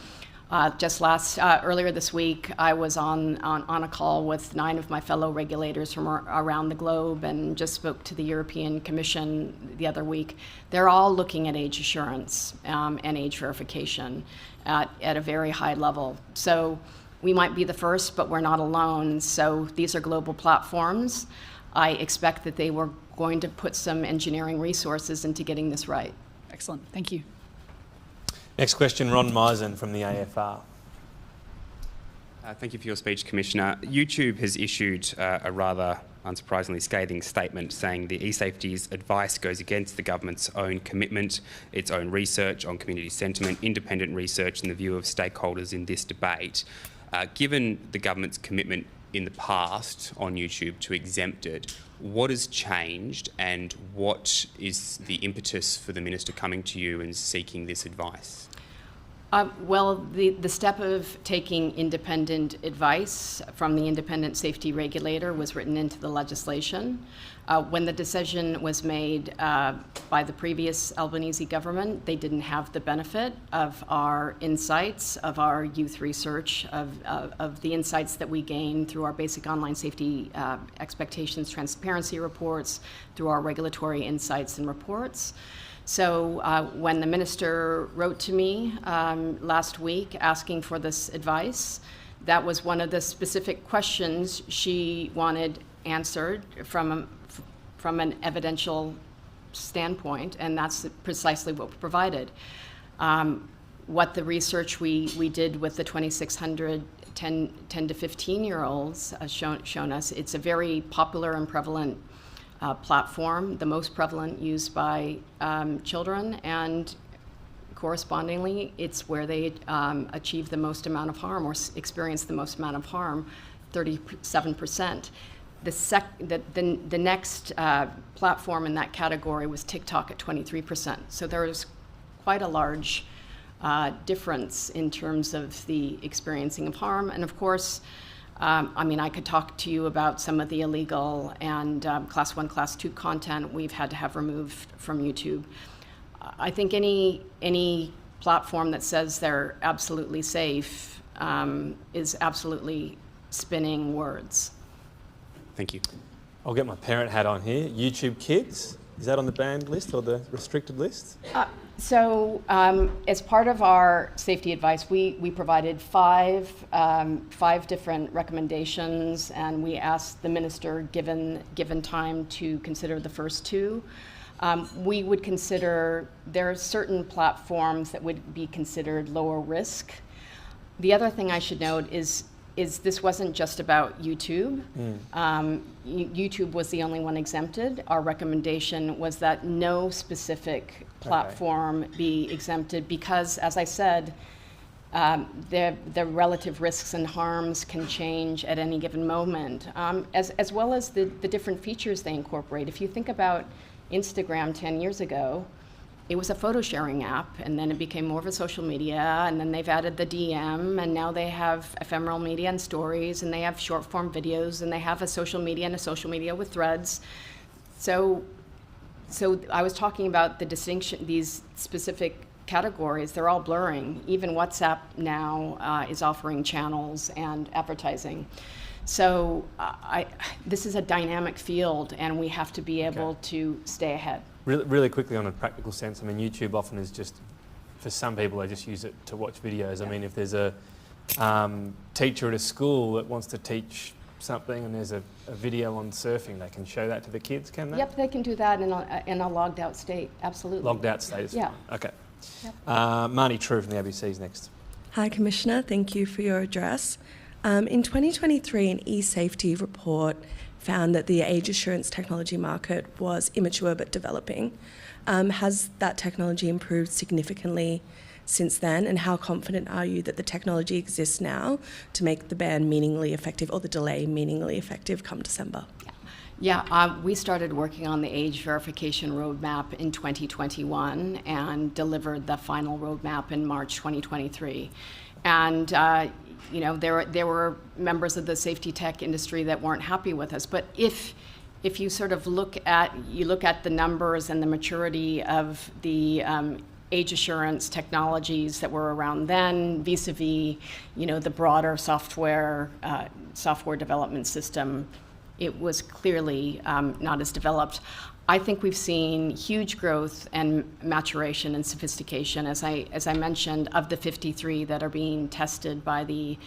Earlier this week, I was on a call with 9 of my fellow regulators from around the globe, and just spoke to the European Commission the other week. They're all looking at age assurance and age verification at a very high level. So we might be the first, but we're not alone. So these are global platforms. I expect that they were going to put some engineering resources into getting this right. Excellent. Thank you. Next question, Ron Meisen from the AFR. Thank you for your speech, Commissioner. YouTube has issued a rather unsurprisingly scathing statement saying the eSafety's advice goes against the government's own commitment, its own research on community sentiment, independent research and the view of stakeholders in this debate. Given the government's commitment in the past on YouTube to exempt it, what has changed and what is the impetus for the Minister coming to you and seeking this advice? Well, the step of taking independent advice from the independent safety regulator was written into the legislation. When the decision was made by the previous Albanese government, they didn't have the benefit of our insights, of our youth research, of the insights that we gained through our basic online safety expectations transparency reports, through our regulatory insights and reports. So when the minister wrote to me last week asking for this advice, that was one of the specific questions she wanted answered from an evidential standpoint, and that's precisely what we provided. What the research we did with the 2,600 10 to 15-year-olds has shown us, it's a very popular and prevalent platform, the most prevalent used by children, and correspondingly, it's where they achieve the most amount of harm or experience the most amount of harm, 37%. The next platform in that category was TikTok at 23%. So there is quite a large difference in terms of the experiencing of harm. And of course, I could talk to you about some of the illegal and Class 1, Class 2 content we've had to have removed from YouTube. I think any platform that says they're absolutely safe is absolutely spinning words. Thank you. I'll get my parent hat on here. YouTube Kids, is that on the banned list or the restricted list? So as part of our safety advice, we provided five different recommendations, and we asked the minister, given time, to consider the first two. We would consider, there are certain platforms that would be considered lower risk. The other thing I should note is this wasn't just about YouTube. YouTube was the only one exempted. Our recommendation was that no specific platform be exempted because, as I said, the relative risks and harms can change at any given moment, as well as the different features they incorporate. If you think about Instagram 10 years ago, it was a photo sharing app, and then it became more of a social media, and then they've added the DM, and now they have ephemeral media and stories, and they have short form videos, and they have a social media and a social media with threads. So I was talking about the distinction, these specific categories, they're all blurring. Even WhatsApp now is offering channels and advertising. So this is a dynamic field, and we have to be able to stay ahead. Really quickly, on a practical sense, I mean, YouTube often is just, for some people, they just use it to watch videos. Yeah. I mean, if there's a teacher at a school that wants to teach something and there's a video on surfing, they can show that to the kids, can they? Yep, they can do that in a logged out state, absolutely. Logged out state is fine. Okay. Yep. Marnie True from the ABC's next. Hi, Commissioner. Thank you for your address. In 2023, an eSafety report found that the age assurance technology market was immature but developing. Has that technology improved significantly since then, and how confident are you that the technology exists now to make the ban meaningfully effective, or the delay meaningfully effective, come December? Yeah, we started working on the age verification roadmap in 2021 and delivered the final roadmap in March 2023. And there were members of the safety tech industry that weren't happy with us. But if you sort of look at the numbers and the maturity of the age assurance technologies that were around then, vis-a-vis, the broader software development system, it was clearly not as developed. I think we've seen huge growth and maturation and sophistication, as I mentioned, of the 53 that are being tested by the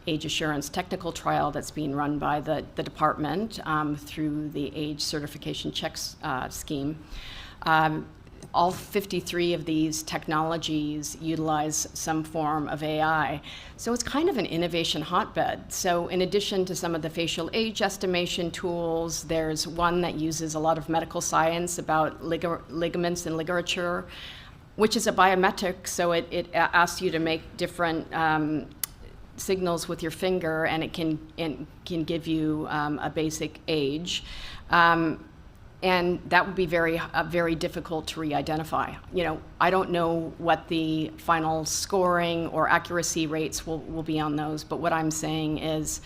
age assurance technical trial that's being run by the department through the age certification checks scheme. All 53 of these technologies utilize some form of AI. So it's kind of an innovation hotbed. So in addition to some of the facial age estimation tools, there's one that uses a lot of medical science about ligaments and ligature, which is a biometric, so it asks you to make different signals with your finger, and it can give you a basic age. And that would be very difficult to re-identify. I don't know what the final scoring or accuracy rates will be on those, but what I'm saying is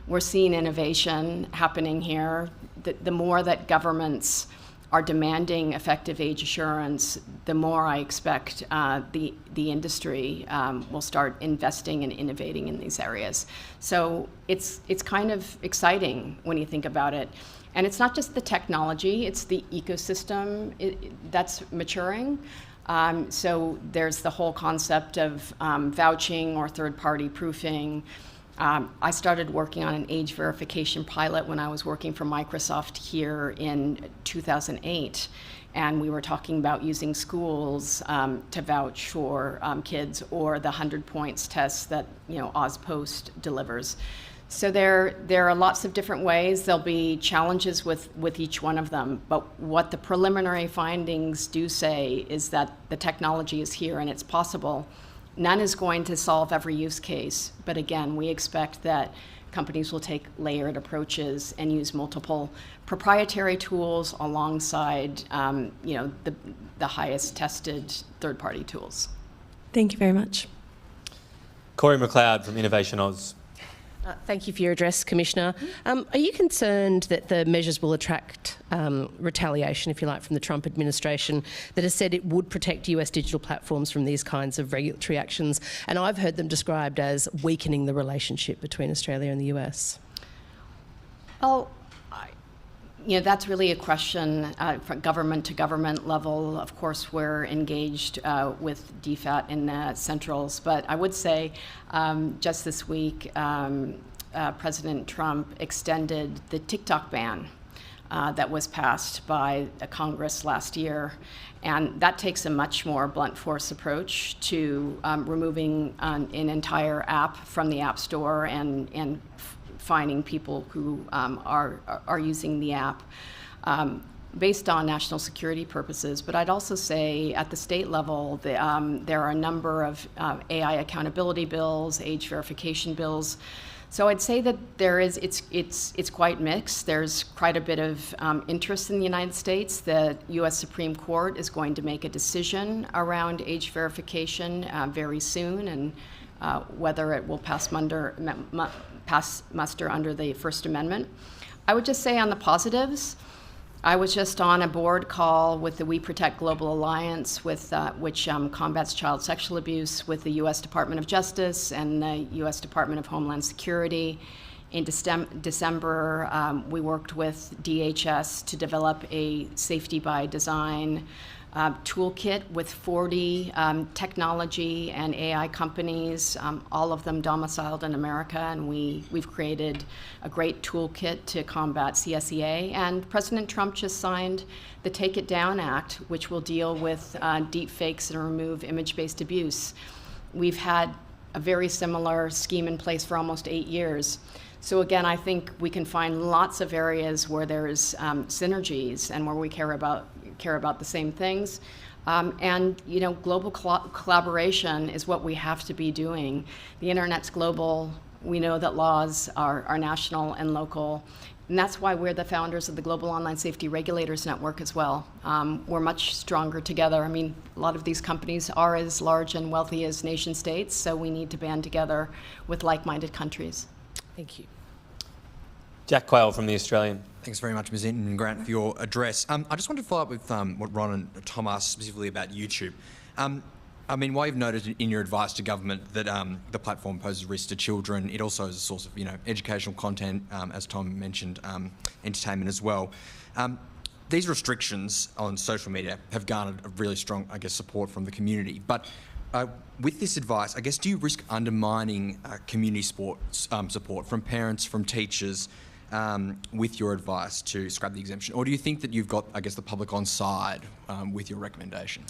we're seeing innovation happening here. The more that governments are demanding effective age assurance, the more I expect the industry will start investing and innovating in these areas. So it's kind of exciting when you think about it. And it's not just the technology, it's the ecosystem that's maturing. So there's the whole concept of vouching or third-party proofing. I started working on an age verification pilot when I was working for Microsoft here in 2008. And we were talking about using schools to vouch for kids, or the 100 points test that OzPost delivers. So there are lots of different ways. There'll be challenges with each one of them. But what the preliminary findings do say is that the technology is here and it's possible. None is going to solve every use case. But again, we expect that companies will take layered approaches and use multiple proprietary tools alongside the highest tested third-party tools. Thank you very much. Corey McLeod from Innovation Oz. Thank you for your address, Commissioner. Are you concerned that the measures will attract retaliation, if you like, from the Trump administration that has said it would protect US digital platforms from these kinds of regulatory actions? And I've heard them described as weakening the relationship between Australia and the US. Well, that's really a question from government to government level. Of course, we're engaged with DFAT in Centrals, but I would say just this week, President Trump extended the TikTok ban that was passed by Congress last year. And that takes a much more blunt force approach to removing an entire app from the App Store and finding people who are using the app based on national security purposes. But I'd also say at the state level, there are a number of AI accountability bills, age verification bills. So I'd say that it's quite mixed. There's quite a bit of interest in the United States. The U.S. Supreme Court is going to make a decision around age verification very soon, and whether it will pass muster under the First Amendment. I would just say on the positives, I was just on a board call with the We Protect Global Alliance, which combats child sexual abuse, with the U.S. Department of Justice and the U.S. Department of Homeland Security. In December, we worked with DHS to develop a safety by design toolkit with 40 technology and AI companies, all of them domiciled in America, and we've created a great toolkit to combat CSEA. And President Trump just signed the Take It Down Act, which will deal with deep fakes and remove image-based abuse. We've had a very similar scheme in place for almost 8 years. So again, I think we can find lots of areas where there's synergies and where we care about the same things. And global collaboration is what we have to be doing. The internet's global. We know that laws are national and local. And that's why we're the founders of the Global Online Safety Regulators Network as well. We're much stronger together. I mean, a lot of these companies are as large and wealthy as nation states, so we need to band together with like-minded countries. Thank you. Jack Quayle from The Australian. Thanks very much, Ms. Inman and Grant, for your address. I just wanted to follow up with what Ron and Tom asked specifically about YouTube. I mean, while you've noted in your advice to government that the platform poses risks to children, it also is a source of, educational content, as Tom mentioned, entertainment as well. These restrictions on social media have garnered a really strong, support from the community. But with this advice, do you risk undermining community support from parents, from teachers, with your advice to scrap the exemption? Or do you think that you've got, the public on side with your recommendation?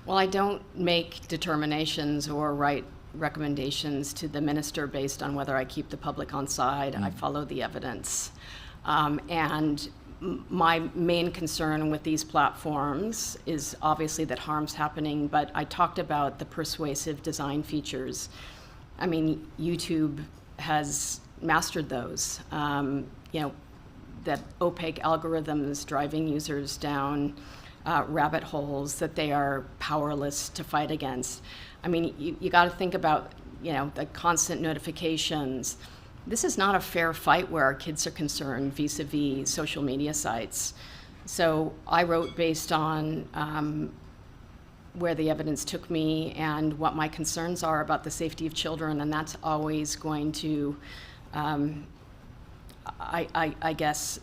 Well, I don't make determinations or write recommendations to the minister based on whether I keep the public on side. I follow the evidence. And my main concern with these platforms is obviously that harm's happening, but I talked about the persuasive design features. I mean, YouTube has mastered those. That opaque algorithms driving users down rabbit holes that they are powerless to fight against. I mean, you got to think about, the constant notifications. This is not a fair fight where our kids are concerned vis-a-vis social media sites. So I wrote based on where the evidence took me and what my concerns are about the safety of children, and that's always going to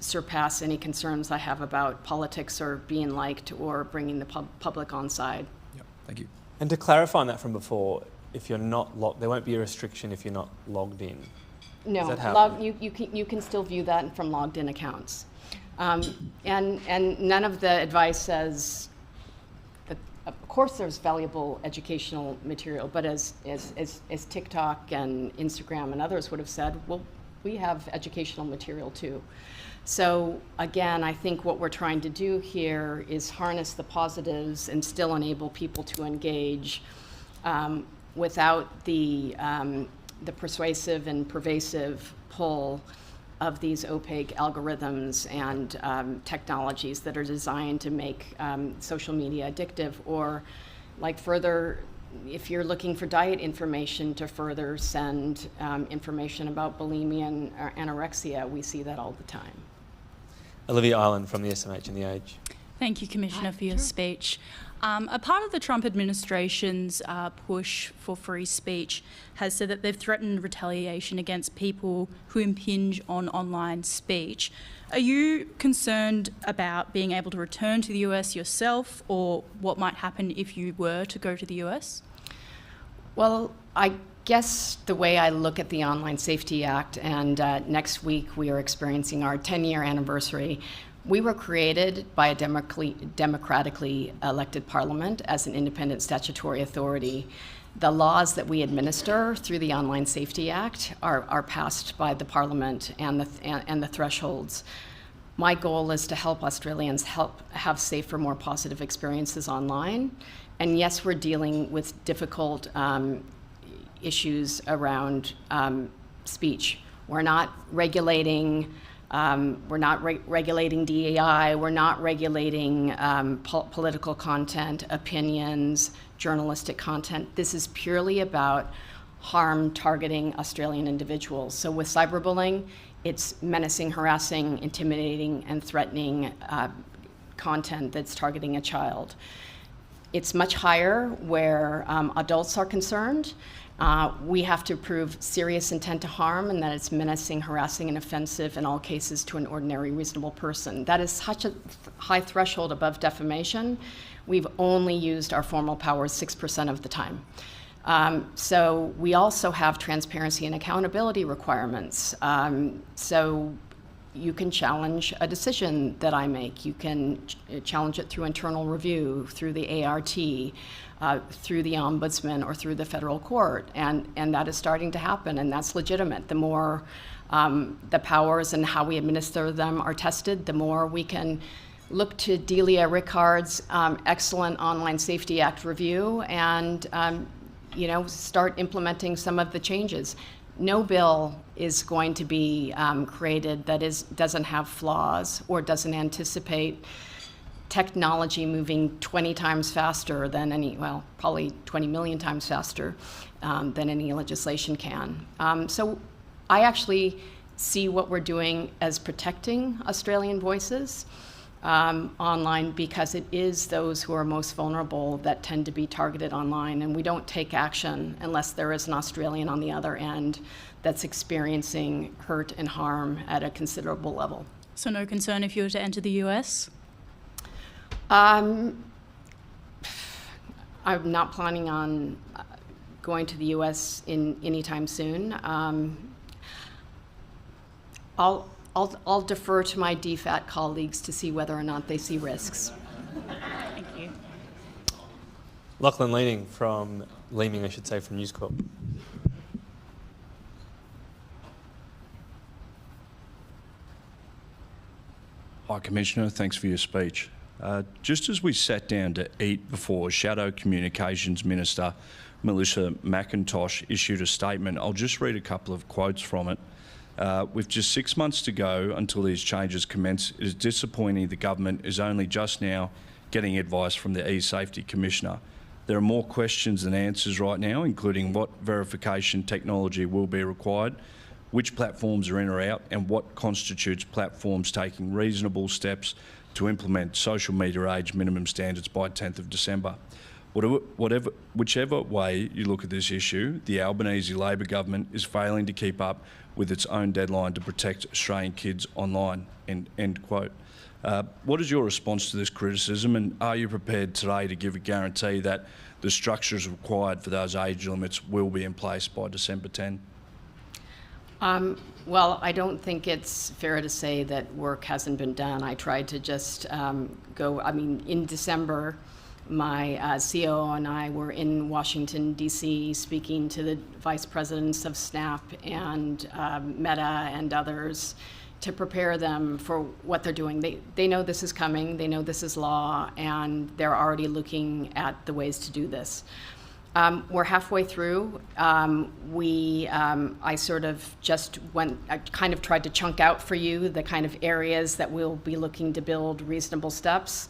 surpass any concerns I have about politics or being liked or bringing the public on side. Yep, thank you. And to clarify on that from before, if you're not logged, there won't be a restriction if you're not logged in. No, Is that how you can still view that from logged in accounts. And none of the advice says that, of course there's valuable educational material, but as TikTok and Instagram and others would have said, well, we have educational material too. So again, I think what we're trying to do here is harness the positives and still enable people to engage without the persuasive and pervasive pull of these opaque algorithms and technologies that are designed to make social media addictive, or if you're looking for diet information, to further send information about bulimia and anorexia. We see that all the time. Olivia Island from the SMH and The Age. Thank you, Commissioner, for your speech. A part of the Trump administration's push for free speech has said that they've threatened retaliation against people who impinge on online speech. Are you concerned about being able to return to the US yourself, or what might happen if you were to go to the US? Well, I guess the way I look at the Online Safety Act, and next week we are experiencing our 10-year anniversary. We were created by a democratically elected parliament as an independent statutory authority. The laws that we administer through the Online Safety Act are passed by the parliament and the thresholds. My goal is to help Australians have safer, more positive experiences online. And yes, we're dealing with difficult issues around speech. We're not regulating DEI, we're not regulating political content, opinions, journalistic content. This is purely about harm targeting Australian individuals. So with cyberbullying, it's menacing, harassing, intimidating, and threatening content that's targeting a child. It's much higher where adults are concerned. We have to prove serious intent to harm and that it's menacing, harassing, and offensive in all cases to an ordinary reasonable person. That is such a high threshold above defamation. We've only used our formal powers 6% of the time. So we also have transparency and accountability requirements. So you can challenge a decision that I make. You can challenge it through internal review, through the ART, through the Ombudsman, or through the federal court. And that is starting to happen, and that's legitimate. The more the powers and how we administer them are tested, the more we can look to Delia Rickard's excellent Online Safety Act review and start implementing some of the changes. No bill is going to be created that doesn't have flaws or doesn't anticipate technology moving 20 times faster than probably 20 million times faster than any legislation can. So I actually see what we're doing as protecting Australian voices. online, because it is those who are most vulnerable that tend to be targeted online, and we don't take action unless there is an Australian on the other end that's experiencing hurt and harm at a considerable level. So no concern if you were to enter the US? I'm not planning on going to the US anytime soon. I'll defer to my DFAT colleagues to see whether or not they see risks. Thank you. Lachlan Leeming from News Corp. Hi, Commissioner. Thanks for your speech. Just as we sat down to eat before, Shadow Communications Minister Melissa McIntosh issued a statement. I'll just read a couple of quotes from it. With just 6 months to go until these changes commence, it is disappointing the government is only just now getting advice from the eSafety Commissioner. There are more questions than answers right now, including what verification technology will be required, which platforms are in or out, and what constitutes platforms taking reasonable steps to implement social media age minimum standards by 10th of December. Whichever way you look at this issue, the Albanese Labor government is failing to keep up with its own deadline to protect Australian kids online, end quote. What is your response to this criticism, and are you prepared today to give a guarantee that the structures required for those age limits will be in place by December 10? Well, I don't think it's fair to say that work hasn't been done. I tried to just in December, my COO and I were in Washington, D.C., speaking to the vice presidents of Snap and Meta and others to prepare them for what they're doing. They know this is coming, they know this is law, and they're already looking at the ways to do this. We're halfway through. I sort of just I kind of tried to chunk out for you the kind of areas that we'll be looking to build reasonable steps.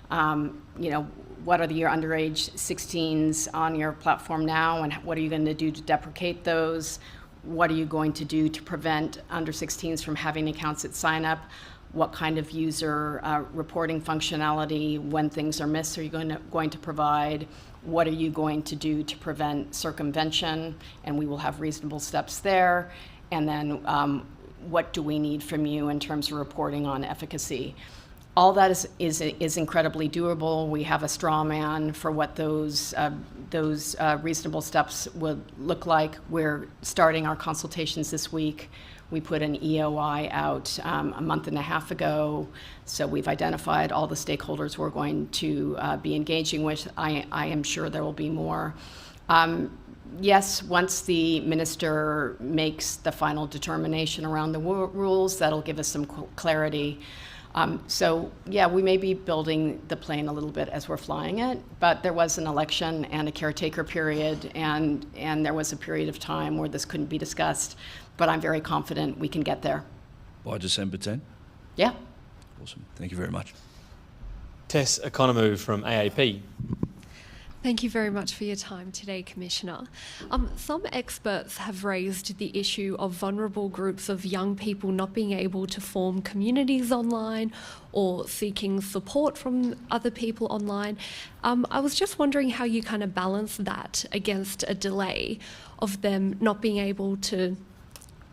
What are your underage 16s on your platform now, and what are you going to do to deprecate those? What are you going to do to prevent under 16s from having accounts at sign up? What kind of user reporting functionality when things are missed are you going to provide? What are you going to do to prevent circumvention? And we will have reasonable steps there. And then what do we need from you in terms of reporting on efficacy? All that is incredibly doable. We have a straw man for what those reasonable steps would look like. We're starting our consultations this week. We put an EOI out a month and a half ago, so we've identified all the stakeholders we're going to be engaging with. I am sure there will be more. Yes, once the minister makes the final determination around the rules, that'll give us some clarity. We may be building the plane a little bit as we're flying it, but there was an election and a caretaker period, and there was a period of time where this couldn't be discussed. But I'm very confident we can get there. By December 10? Yeah. Awesome. Thank you very much. Tess Economou from AAP. Thank you very much for your time today, Commissioner. Some experts have raised the issue of vulnerable groups of young people not being able to form communities online or seeking support from other people online. I was just wondering how you kind of balance that against a delay of them not being able to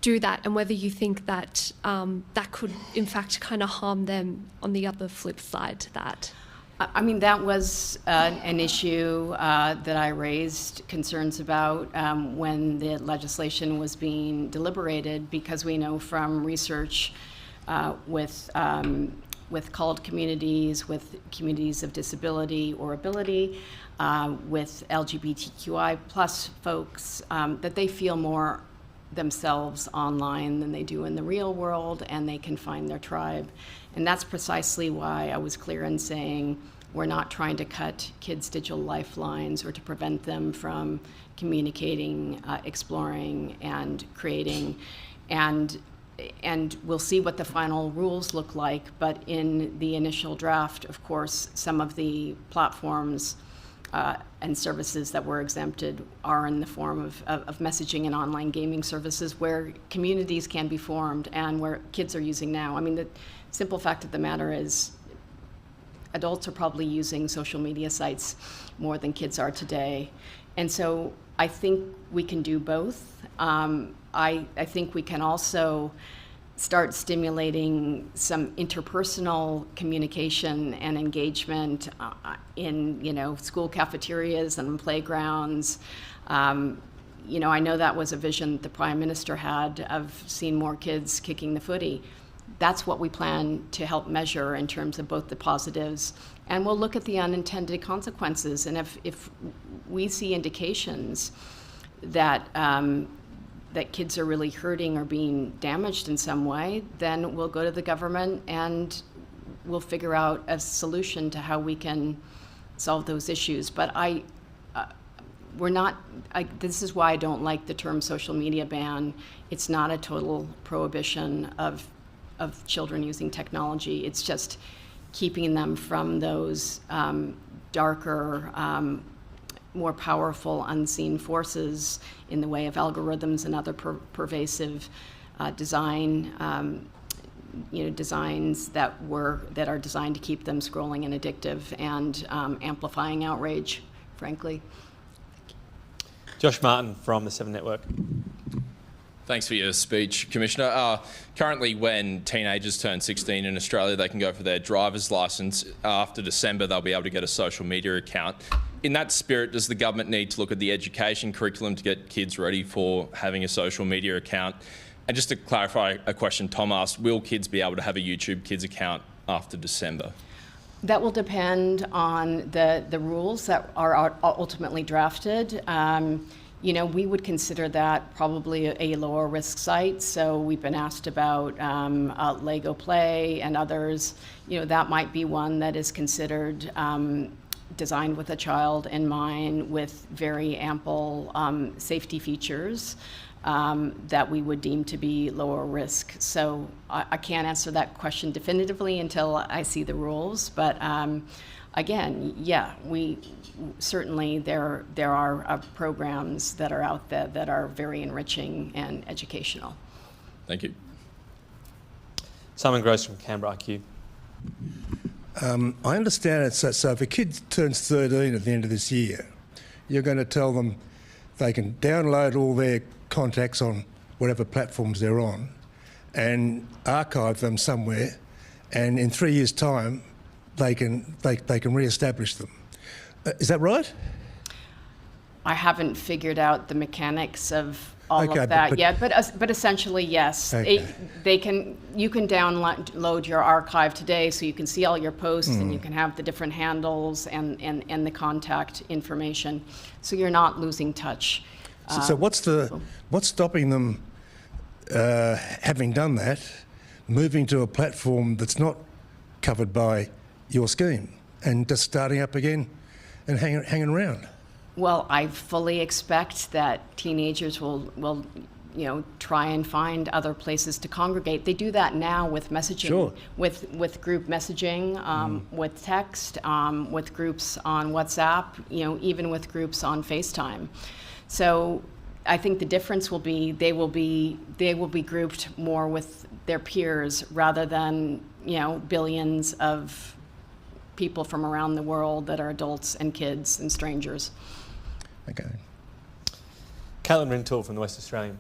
do that, and whether you think that that could in fact kind of harm them on the other flip side to that. I mean, that was an issue that I raised concerns about when the legislation was being deliberated, because we know from research with called communities, with communities of disability or ability, with LGBTQI plus folks, that they feel more themselves online than they do in the real world, and they can find their tribe. And that's precisely why I was clear in saying we're not trying to cut kids' digital lifelines or to prevent them from communicating, exploring, and creating. And we'll see what the final rules look like, but in the initial draft, of course, some of the platforms and services that were exempted are in the form of messaging and online gaming services where communities can be formed and where kids are using now. I mean, the simple fact of the matter is adults are probably using social media sites more than kids are today. And so I think we can do both. I think we can also start stimulating some interpersonal communication and engagement in school cafeterias and playgrounds. I know that was a vision the Prime Minister had of seeing more kids kicking the footy. That's what we plan to help measure in terms of both the positives, and we'll look at the unintended consequences. And if we see indications that that kids are really hurting or being damaged in some way, then we'll go to the government and we'll figure out a solution to how we can solve those issues. But this is why I don't like the term social media ban. It's not a total prohibition of children using technology. It's just keeping them from those darker, more powerful unseen forces in the way of algorithms and other pervasive designs that are designed to keep them scrolling and addictive and amplifying outrage, frankly. Josh Martin from the 7 Network. Thanks for your speech, Commissioner. Currently, when teenagers turn 16 in Australia, they can go for their driver's licence. After December, they'll be able to get a social media account. In that spirit, does the government need to look at the education curriculum to get kids ready for having a social media account? And just to clarify a question Tom asked, will kids be able to have a YouTube Kids account after December? That will depend on the rules that are ultimately drafted. We would consider that probably a lower risk site. So we've been asked about Lego Play and others. That might be one that is considered designed with a child in mind, with very ample safety features that we would deem to be lower risk. So I can't answer that question definitively until I see the rules. But again, we certainly there are programs that are out there that are very enriching and educational. Thank you. Simon Gross from Canberra IQ. I understand it. So if a kid turns 13 at the end of this year, you're going to tell them they can download all their contacts on whatever platforms they're on and archive them somewhere, and in 3 years' time they can re-establish them. Is that right? I haven't figured out the mechanics of all Okay, of that but- yet, but essentially yes. Okay. You can download your archive today, so you can see all your posts and you can have the different handles and the contact information, so you're not losing touch. So what's stopping them, having done that, moving to a platform that's not covered by your scheme and just starting up again and hanging around? Well, I fully expect that teenagers will try and find other places to congregate. They do that now with messaging, Sure. with group messaging, with text, with groups on WhatsApp, even with groups on FaceTime. So I think the difference will be they will be grouped more with their peers rather than billions of people from around the world that are adults and kids and strangers. Okay. Caitlin Rintoul from the West Australian.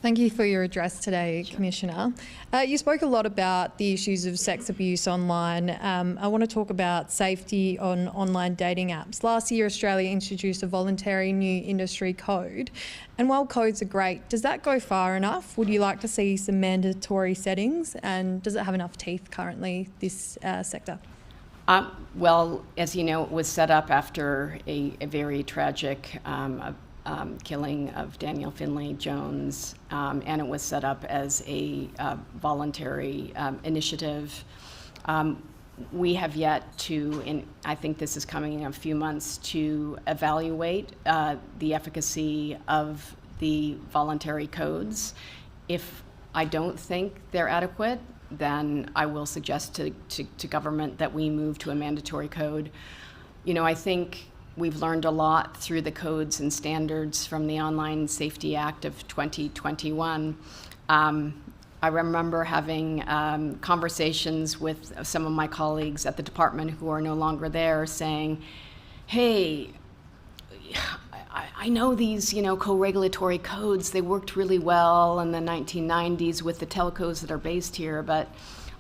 Thank you for your address today, Commissioner. You spoke a lot about the issues of sex abuse online. I want to talk about safety on online dating apps. Last year, Australia introduced a voluntary new industry code. And while codes are great, does that go far enough? Would you like to see some mandatory settings? And does it have enough teeth currently, this sector? Well, as you know, it was set up after a very tragic killing of Daniel Finlay Jones, and it was set up as a voluntary initiative. We have yet to, and I think this is coming in a few months, to evaluate the efficacy of the voluntary codes. If I don't think they're adequate, then I will suggest to government that we move to a mandatory code. I think we've learned a lot through the codes and standards from the Online Safety Act of 2021. I remember having conversations with some of my colleagues at the department who are no longer there saying, hey, I know these, co-regulatory codes, they worked really well in the 1990s with the telcos that are based here, but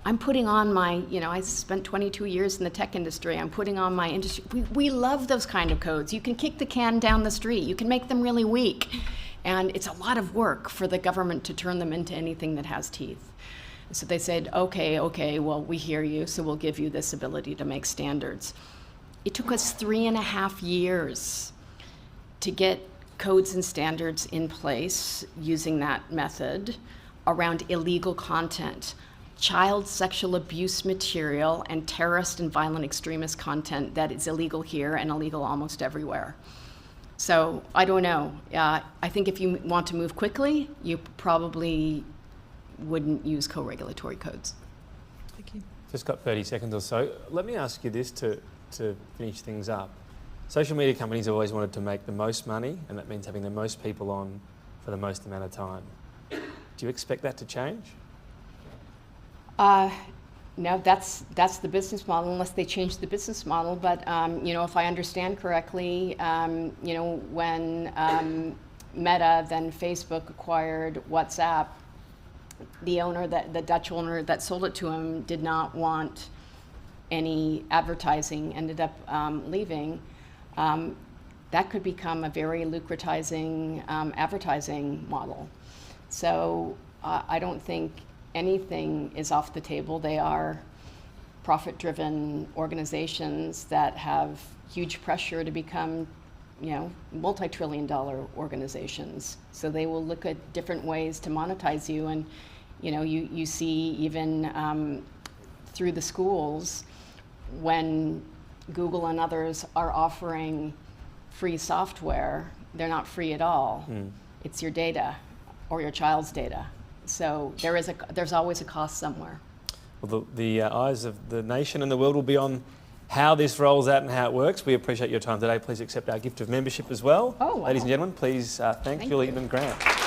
I'm putting on my, I spent 22 years in the tech industry, I'm putting on my industry. We love those kind of codes. You can kick the can down the street, you can make them really weak. And it's a lot of work for the government to turn them into anything that has teeth. So they said, okay, well, we hear you, so we'll give you this ability to make standards. It took us 3.5 years to get codes and standards in place using that method around illegal content, child sexual abuse material, and terrorist and violent extremist content that is illegal here and illegal almost everywhere. So I don't know. I think if you want to move quickly, you probably wouldn't use co-regulatory codes. Thank you. Just got 30 seconds or so. Let me ask you this to finish things up. Social media companies have always wanted to make the most money, and that means having the most people on for the most amount of time. Do you expect that to change? No, that's the business model, unless they change the business model. But if I understand correctly, when Meta, then Facebook, acquired WhatsApp, the Dutch owner that sold it to him did not want any advertising, ended up leaving. That could become a very lucratizing advertising model. So I don't think anything is off the table. They are profit-driven organizations that have huge pressure to become, multi-trillion-dollar organizations. So they will look at different ways to monetize you, and you see even through the schools when Google and others are offering free software, they're not free at all. It's your data or your child's data. So there's always a cost somewhere. Well, the eyes of the nation and the world will be on how this rolls out and how it works. We appreciate your time today. Please accept our gift of membership as well. Oh, wow. Ladies and gentlemen, please thank Julie Inman Grant.